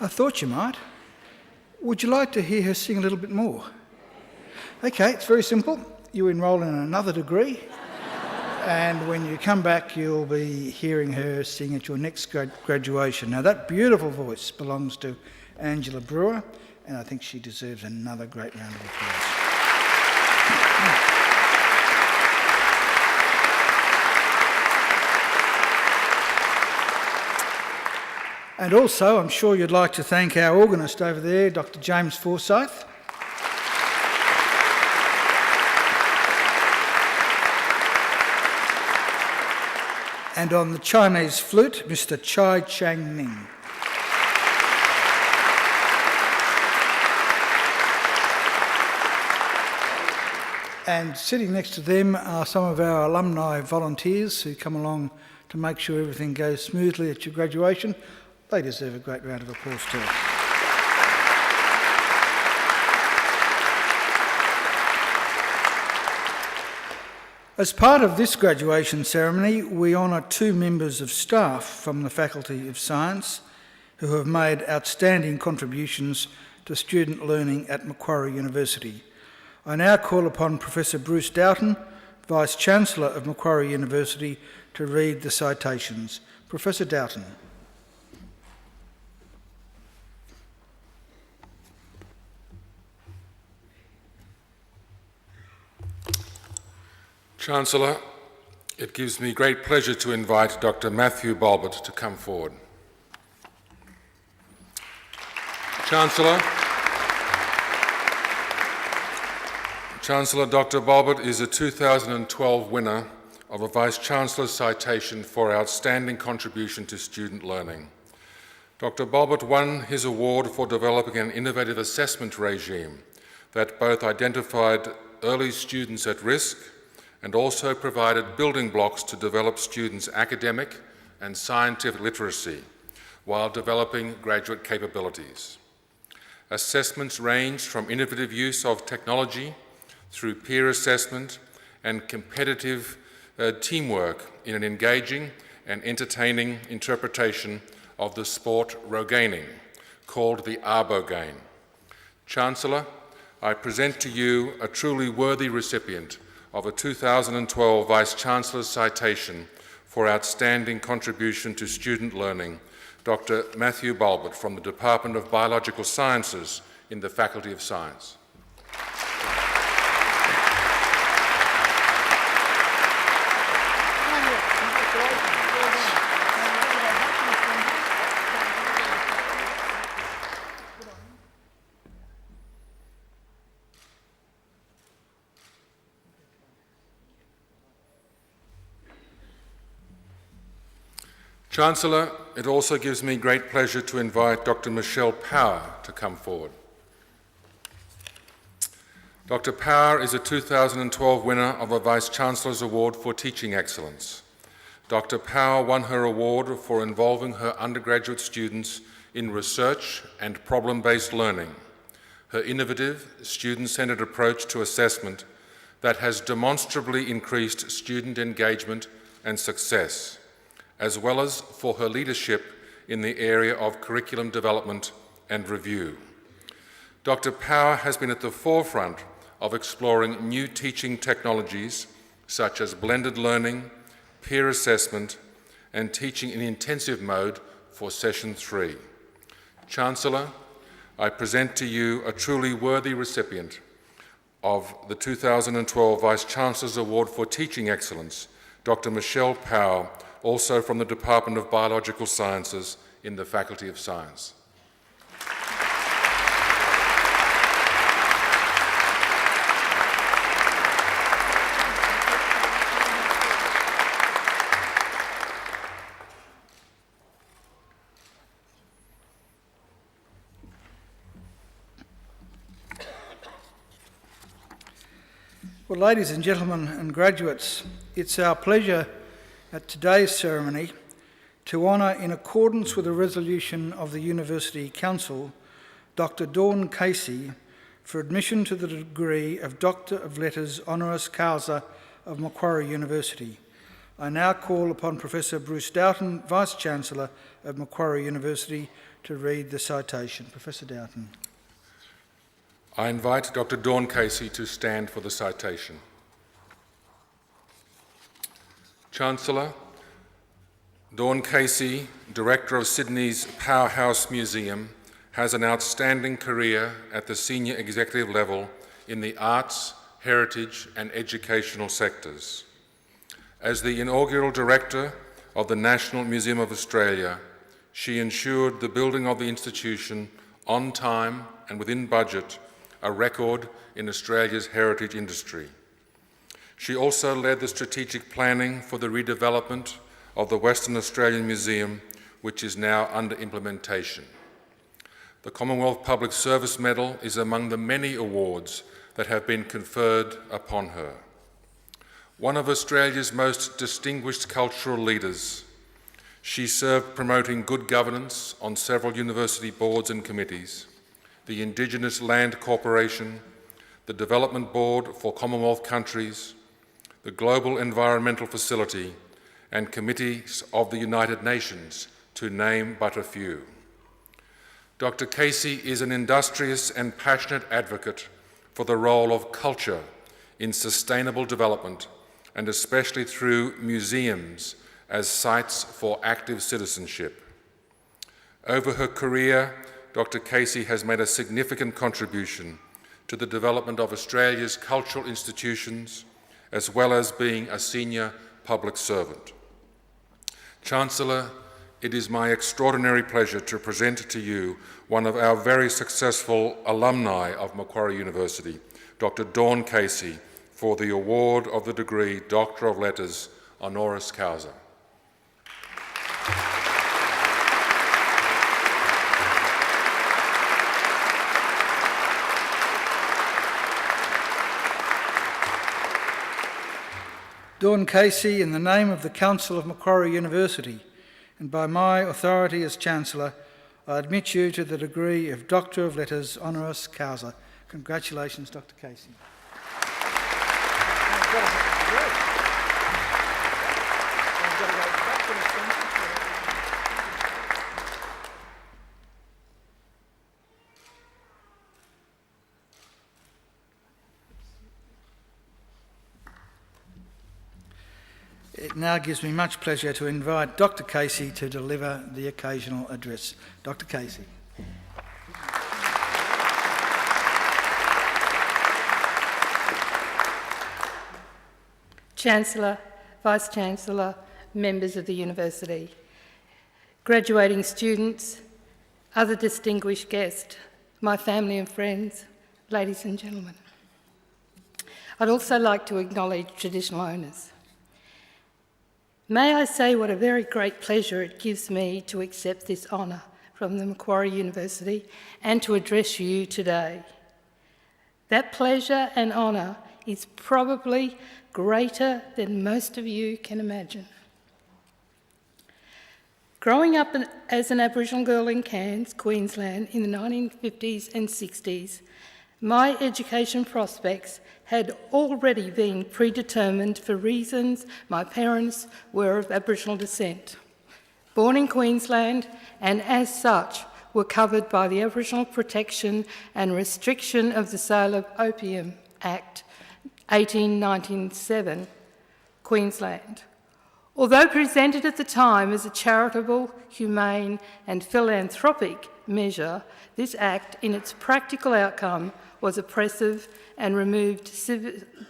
I thought you might. Would you like to hear her sing a little bit more? Okay, it's very simple. You enrol in another degree, and when you come back, you'll be hearing her sing at your next graduation. Now, that beautiful voice belongs to Angela Brewer, and I think she deserves another great round of applause. And also, I'm sure you'd like to thank our organist over there, Dr. James Forsyth. And on the Chinese flute, Mr. Chai Chang Ning. And sitting next to them are some of our alumni volunteers who come along to make sure everything goes smoothly at your graduation. They deserve a great round of applause too. As part of this graduation ceremony, we honour 2 members of staff from the Faculty of Science who have made outstanding contributions to student learning at Macquarie University. I now call upon Professor Bruce Doughton, Vice-Chancellor of Macquarie University, to read the citations. Professor Doughton. Chancellor, it gives me great pleasure to invite Dr. Matthew Balbert to come forward. Chancellor, Dr. Balbert is a 2012 winner of a Vice-Chancellor's citation for outstanding contribution to student learning. Dr. Balbert won his award for developing an innovative assessment regime that both identified early students at risk and also provided building blocks to develop students' academic and scientific literacy while developing graduate capabilities. Assessments ranged from innovative use of technology through peer assessment and competitive teamwork in an engaging and entertaining interpretation of the sport rogaine, called the Arbo game. Chancellor, I present to you a truly worthy recipient of a 2012 Vice-Chancellor's citation for outstanding contribution to student learning, Dr. Matthew Balbert from the Department of Biological Sciences in the Faculty of Science. Chancellor, it also gives me great pleasure to invite Dr. Michelle Power to come forward. Dr. Power is a 2012 winner of a Vice-Chancellor's Award for Teaching Excellence. Dr. Power won her award for involving her undergraduate students in research and problem-based learning. Her innovative, student-centred approach to assessment that has demonstrably increased student engagement and success, as well as for her leadership in the area of curriculum development and review. Dr. Power has been at the forefront of exploring new teaching technologies such as blended learning, peer assessment, and teaching in intensive mode for Session 3. Chancellor, I present to you a truly worthy recipient of the 2012 Vice-Chancellor's Award for Teaching Excellence, Dr. Michelle Power, also from the Department of Biological Sciences in the Faculty of Science. Well, ladies and gentlemen and graduates, it's our pleasure at today's ceremony to honour, in accordance with a resolution of the University Council, Dr. Dawn Casey for admission to the degree of Doctor of Letters Honoris Causa of Macquarie University. I now call upon Professor Bruce Doughton, Vice-Chancellor of Macquarie University, to read the citation. Professor Doughton. I invite Dr. Dawn Casey to stand for the citation. Chancellor, Dawn Casey, Director of Sydney's Powerhouse Museum, has an outstanding career at the senior executive level in the arts, heritage and educational sectors. As the inaugural Director of the National Museum of Australia, she ensured the building of the institution on time and within budget, a record in Australia's heritage industry. She also led the strategic planning for the redevelopment of the Western Australian Museum, which is now under implementation. The Commonwealth Public Service Medal is among the many awards that have been conferred upon her. One of Australia's most distinguished cultural leaders, she served promoting good governance on several university boards and committees, the Indigenous Land Corporation, the Development Board for Commonwealth countries, the Global Environmental Facility, and committees of the United Nations, to name but a few. Dr. Casey is an industrious and passionate advocate for the role of culture in sustainable development, and especially through museums as sites for active citizenship. Over her career, Dr. Casey has made a significant contribution to the development of Australia's cultural institutions, as well as being a senior public servant. Chancellor, it is my extraordinary pleasure to present to you one of our very successful alumni of Macquarie University, Dr. Dawn Casey, for the award of the degree Doctor of Letters honoris causa. Dawn Casey, in the name of the Council of Macquarie University and by my authority as Chancellor, I admit you to the degree of Doctor of Letters honoris causa. Congratulations, Dr. Casey. It now gives me much pleasure to invite Dr. Casey to deliver the occasional address. Dr. Casey. Chancellor, Vice-Chancellor, members of the University, graduating students, other distinguished guests, my family and friends, ladies and gentlemen. I'd also like to acknowledge traditional owners. May I say what a very great pleasure it gives me to accept this honour from the Macquarie University and to address you today. That pleasure and honour is probably greater than most of you can imagine. Growing up as an Aboriginal girl in Cairns, Queensland in the 1950s and 60s, my education prospects had already been predetermined for reasons my parents were of Aboriginal descent. Born in Queensland and as such were covered by the Aboriginal Protection and Restriction of the Sale of Opium Act 1897, Queensland. Although presented at the time as a charitable, humane and philanthropic measure, this act in its practical outcome was oppressive and removed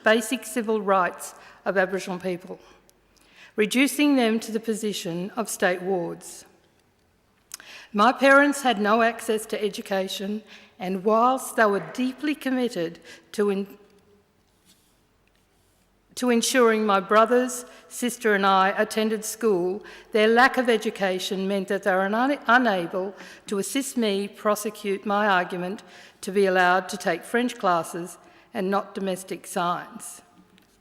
basic civil rights of Aboriginal people, reducing them to the position of state wards. My parents had no access to education, and whilst they were deeply committed to ensuring my brothers, sister and I attended school, their lack of education meant that they were unable to assist me prosecute my argument to be allowed to take French classes and not domestic science.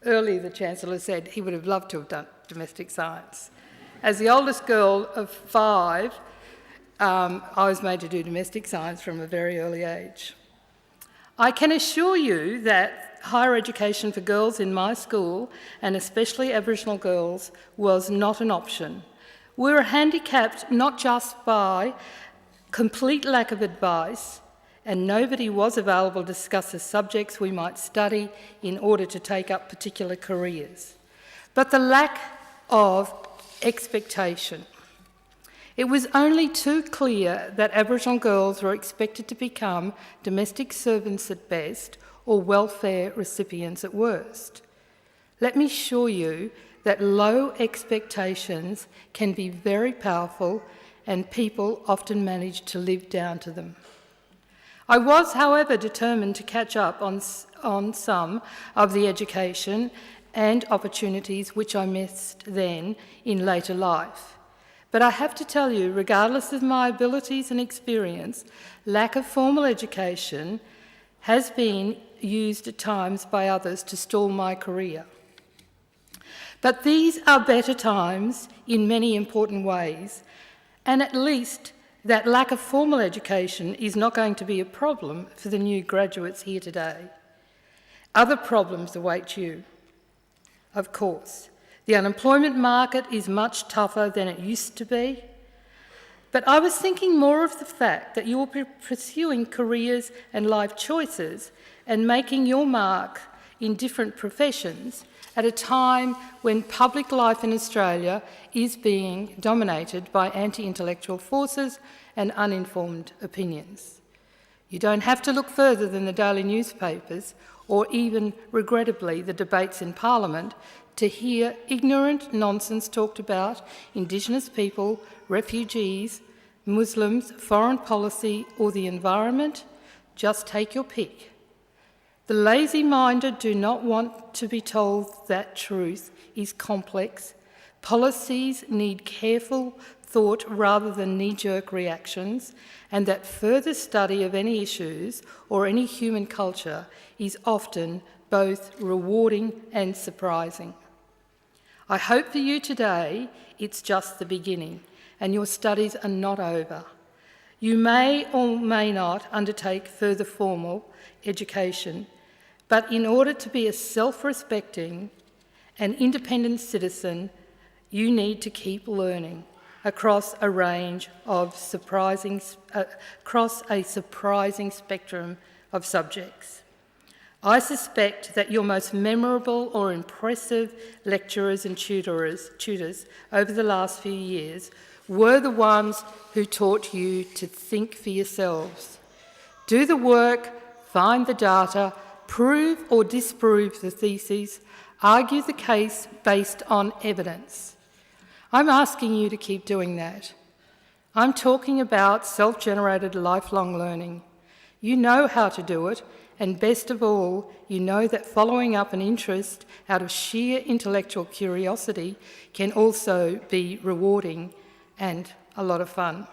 Earlier, the Chancellor said he would have loved to have done domestic science. As the oldest girl of 5, I was made to do domestic science from a very early age. I can assure you that higher education for girls in my school, and especially Aboriginal girls, was not an option. We were handicapped not just by complete lack of advice, and nobody was available to discuss the subjects we might study in order to take up particular careers, but the lack of expectation. It was only too clear that Aboriginal girls were expected to become domestic servants at best or welfare recipients at worst. Let me assure you that low expectations can be very powerful, and people often manage to live down to them. I was, however, determined to catch up on some of the education and opportunities which I missed then in later life. But I have to tell you, regardless of my abilities and experience, lack of formal education has been used at times by others to stall my career. But these are better times in many important ways, and at least that lack of formal education is not going to be a problem for the new graduates here today. Other problems await you, of course. The unemployment market is much tougher than it used to be, but I was thinking more of the fact that you will be pursuing careers and life choices and making your mark in different professions at a time when public life in Australia is being dominated by anti-intellectual forces and uninformed opinions. You don't have to look further than the daily newspapers or even, regrettably, the debates in Parliament to hear ignorant nonsense talked about Indigenous people, refugees, Muslims, foreign policy or the environment. Just take your pick. The lazy-minded do not want to be told that truth is complex. Policies need careful thought rather than knee-jerk reactions, and that further study of any issues or any human culture is often both rewarding and surprising. I hope for you today it's just the beginning and your studies are not over. You may or may not undertake further formal education, but in order to be a self-respecting and independent citizen, you need to keep learning across a range of surprising spectrum of subjects. I suspect that your most memorable or impressive lecturers and tutors over the last few years were the ones who taught you to think for yourselves. Do the work, find the data, prove or disprove the theses, argue the case based on evidence. I'm asking you to keep doing that. I'm talking about self-generated lifelong learning. You know how to do it, and best of all, you know that following up an interest out of sheer intellectual curiosity can also be rewarding and a lot of fun.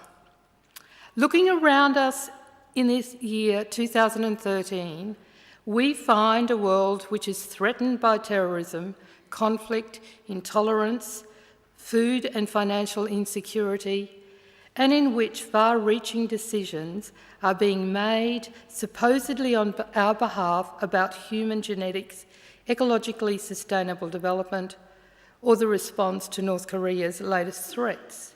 Looking around us in this year, 2013, we find a world which is threatened by terrorism, conflict, intolerance, food and financial insecurity, and in which far-reaching decisions are being made supposedly on our behalf about human genetics, ecologically sustainable development, or the response to North Korea's latest threats.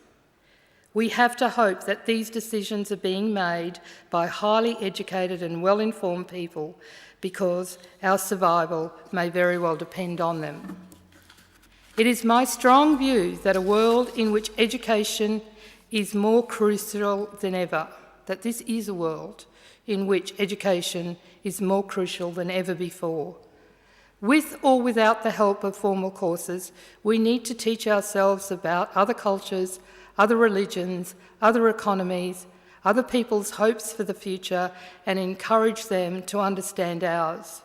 We have to hope that these decisions are being made by highly educated and well-informed people, because our survival may very well depend on them. It is my strong view that a world in which education is more crucial than ever, that this is a world in which education is more crucial than ever before. With or without the help of formal courses, we need to teach ourselves about other cultures, other religions, other economies, other people's hopes for the future, and encourage them to understand ours.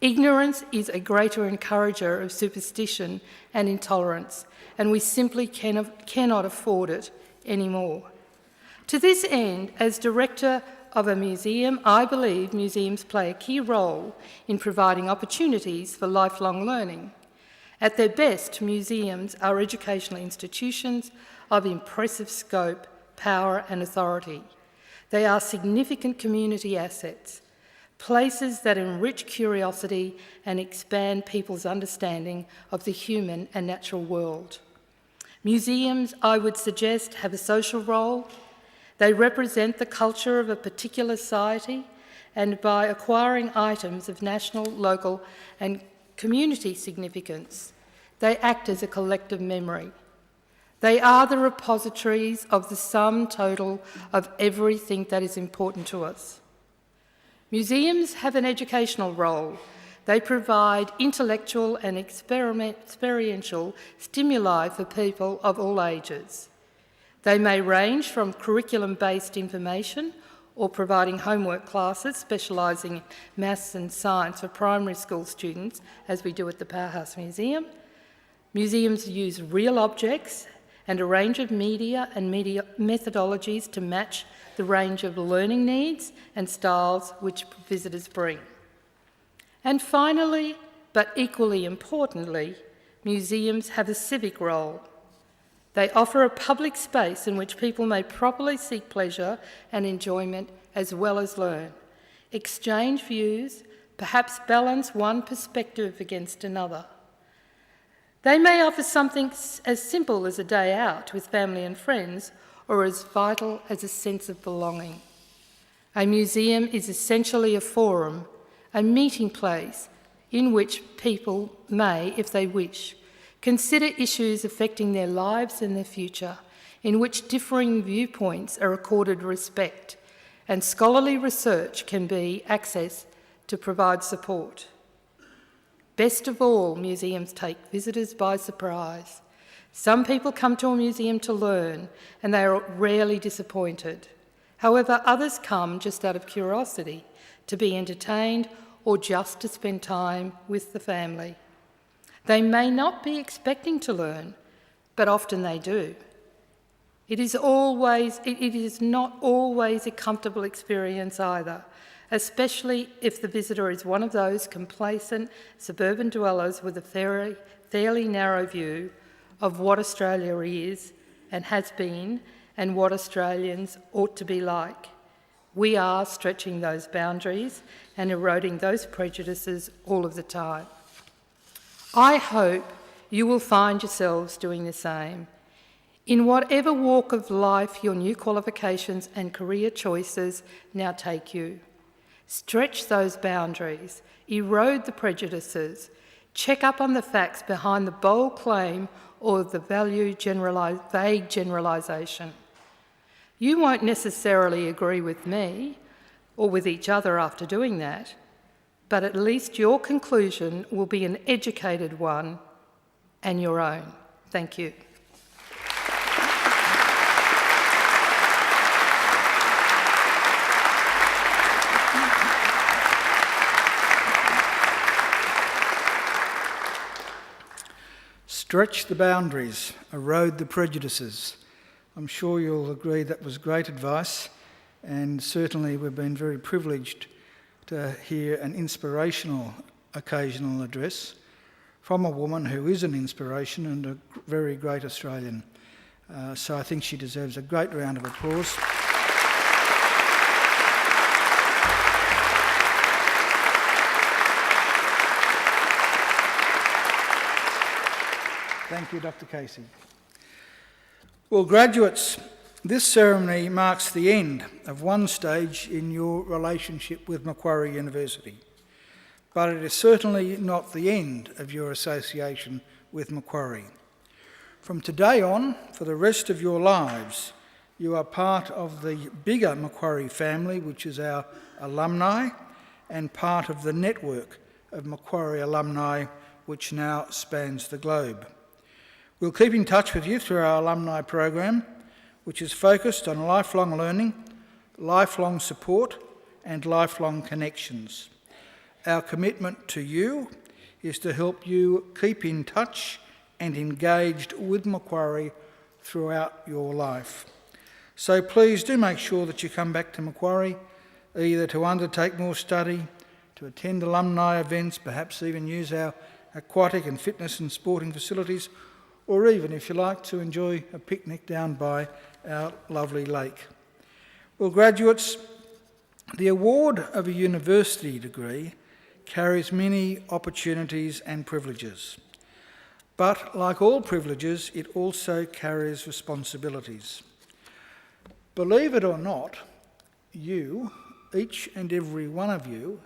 Ignorance is a greater encourager of superstition and intolerance, and we simply cannot afford it anymore. To this end, as director of a museum, I believe museums play a key role in providing opportunities for lifelong learning. At their best, museums are educational institutions of impressive scope, power and authority. They are significant community assets. places that enrich curiosity and expand people's understanding of the human and natural world. Museums, I would suggest, have a social role. They represent the culture of a particular society, and by acquiring items of national, local and community significance, they act as a collective memory. They are the repositories of the sum total of everything that is important to us. Museums have an educational role. They provide intellectual and experiential stimuli for people of all ages. They may range from curriculum-based information or providing homework classes specialising in maths and science for primary school students, as we do at the Powerhouse Museum. Museums use real objects and a range of media and media methodologies to match the range of learning needs and styles which visitors bring. And finally, but equally importantly, museums have a civic role. They offer a public space in which people may properly seek pleasure and enjoyment as well as learn, exchange views, perhaps balance one perspective against another. They may offer something as simple as a day out with family and friends, or as vital as a sense of belonging. A museum is essentially a forum, a meeting place in which people may, if they wish, consider issues affecting their lives and their future, in which differing viewpoints are accorded respect, and scholarly research can be accessed to provide support. Best of all, museums take visitors by surprise. Some people come to a museum to learn, and they are rarely disappointed. However, others come just out of curiosity, to be entertained, or just to spend time with the family. They may not be expecting to learn, but often they do. It is not always a comfortable experience either, especially if the visitor is one of those complacent suburban dwellers with a fairly narrow view of what Australia is and has been and what Australians ought to be like. We are stretching those boundaries and eroding those prejudices all of the time. I hope you will find yourselves doing the same. In whatever walk of life your new qualifications and career choices now take you, stretch those boundaries, erode the prejudices, check up on the facts behind the bold claim or the vague generalisation. You won't necessarily agree with me or with each other after doing that, but at least your conclusion will be an educated one and your own. Thank you. Stretch the boundaries, erode the prejudices. I'm sure you'll agree that was great advice, and certainly we've been very privileged to hear an inspirational occasional address from a woman who is an inspiration and a very great Australian. So I think she deserves a great round of applause. Thank you, Dr. Casey. Well, graduates, this ceremony marks the end of one stage in your relationship with Macquarie University, but it is certainly not the end of your association with Macquarie. From today on, for the rest of your lives, you are part of the bigger Macquarie family, which is our alumni, and part of the network of Macquarie alumni, which now spans the globe. We'll keep in touch with you through our Alumni Program, which is focused on lifelong learning, lifelong support and lifelong connections. Our commitment to you is to help you keep in touch and engaged with Macquarie throughout your life. So please do make sure that you come back to Macquarie, either to undertake more study, to attend alumni events, perhaps even use our aquatic and fitness and sporting facilities, or even, if you like, to enjoy a picnic down by our lovely lake. Well, graduates, The award of a university degree carries many opportunities and privileges. But like all privileges, it also carries responsibilities. Believe it or not, you, each and every one of you,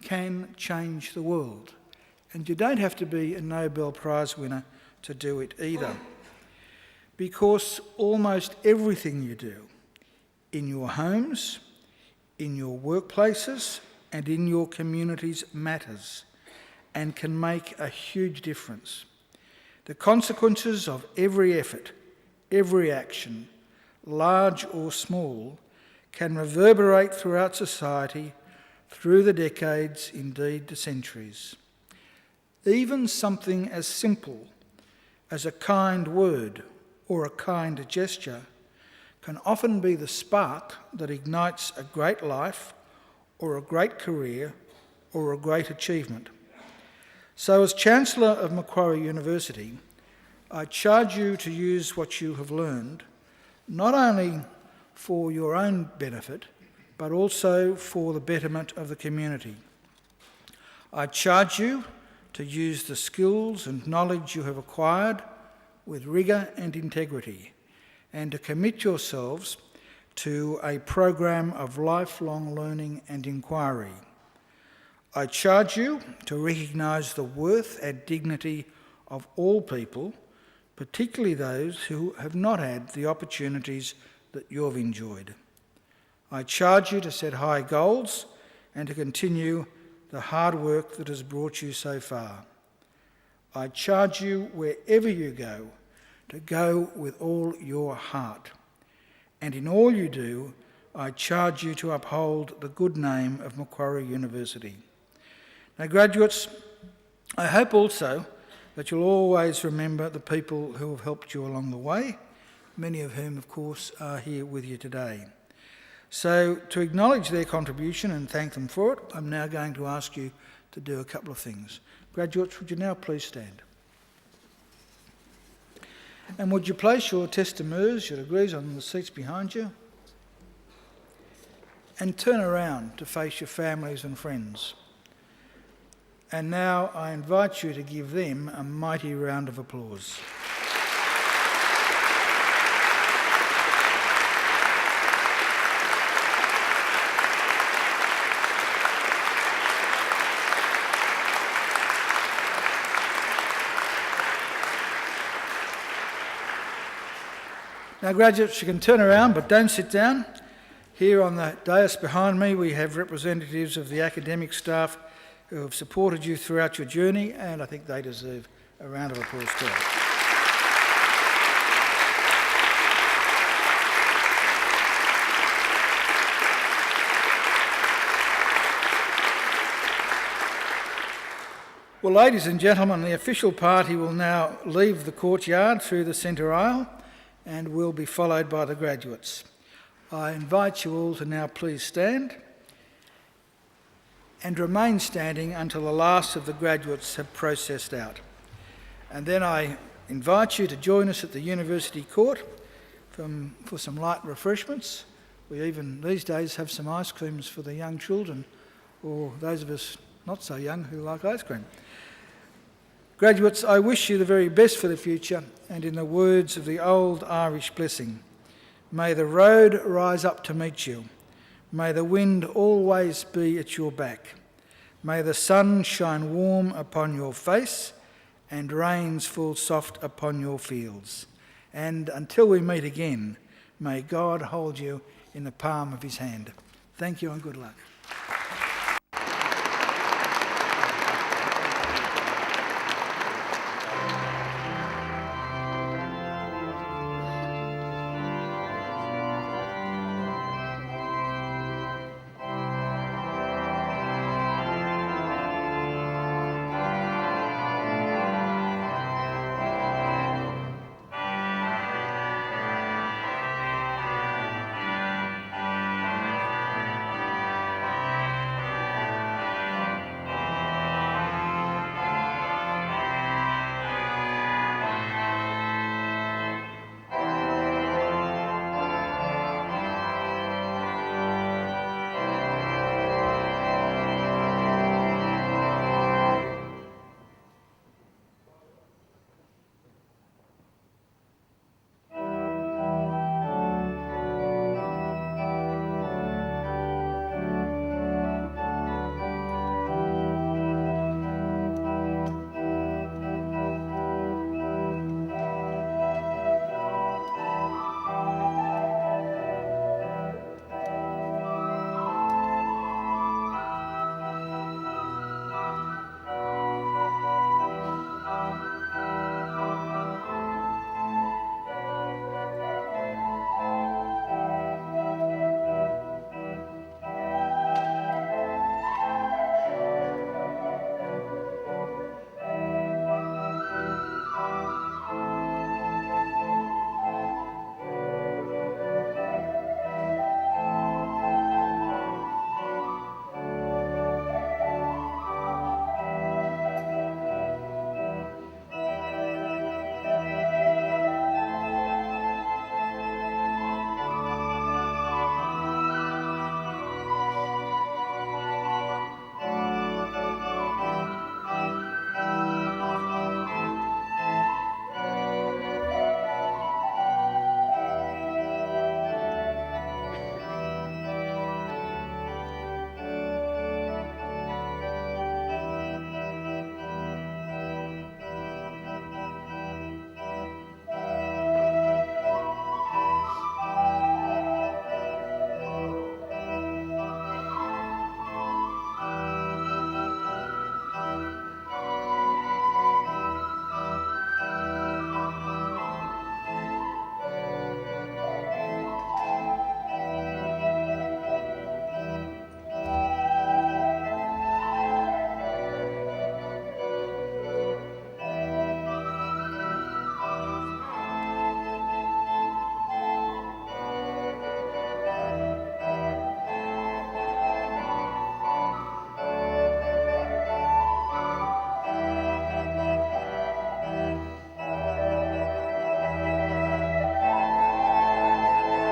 can change the world. And you don't have to be a Nobel Prize winner to do it either. Because almost everything you do, in your homes, in your workplaces, and in your communities matters and can make a huge difference. The consequences of every effort, every action, large or small, can reverberate throughout society, through the decades, indeed the centuries. Even something as simple as a kind word or a kind gesture can often be the spark that ignites a great life or a great career or a great achievement. So as Chancellor of Macquarie University, I charge you to use what you have learned, not only for your own benefit, but also for the betterment of the community. I charge you to use the skills and knowledge you have acquired with rigour and integrity, and to commit yourselves to a program of lifelong learning and inquiry. I charge you to recognise the worth and dignity of all people, particularly those who have not had the opportunities that you've enjoyed. I charge you to set high goals and to continue the hard work that has brought you so far. I charge you, wherever you go, to go with all your heart. And in all you do, I charge you to uphold the good name of Macquarie University. Now, graduates, I hope also that you'll always remember the people who have helped you along the way, many of whom, of course, are here with you today. So, to acknowledge their contribution and thank them for it, I'm now going to ask you to do a couple of things. Graduates, would you now please stand? And would you place your testaments, your degrees, on the seats behind you? And turn around to face your families and friends. And now I invite you to give them a mighty round of applause. Now, graduates, you can turn around, but don't sit down. Here on the dais behind me, we have representatives of the academic staff who have supported you throughout your journey, and I think they deserve a round of applause too. Well, ladies and gentlemen, the official party will now leave the courtyard through the centre aisle and will be followed by the graduates. I invite you all to now please stand and remain standing until the last of the graduates have processed out. And then I invite you to join us at the University Court for some light refreshments. We even these days have some ice creams for the young children, or those of us not so young who like ice cream. Graduates, I wish you the very best for the future, and in the words of the old Irish blessing, may the road rise up to meet you. May the wind always be at your back. May the sun shine warm upon your face and rains fall soft upon your fields. And until we meet again, may God hold you in the palm of his hand. Thank you and good luck.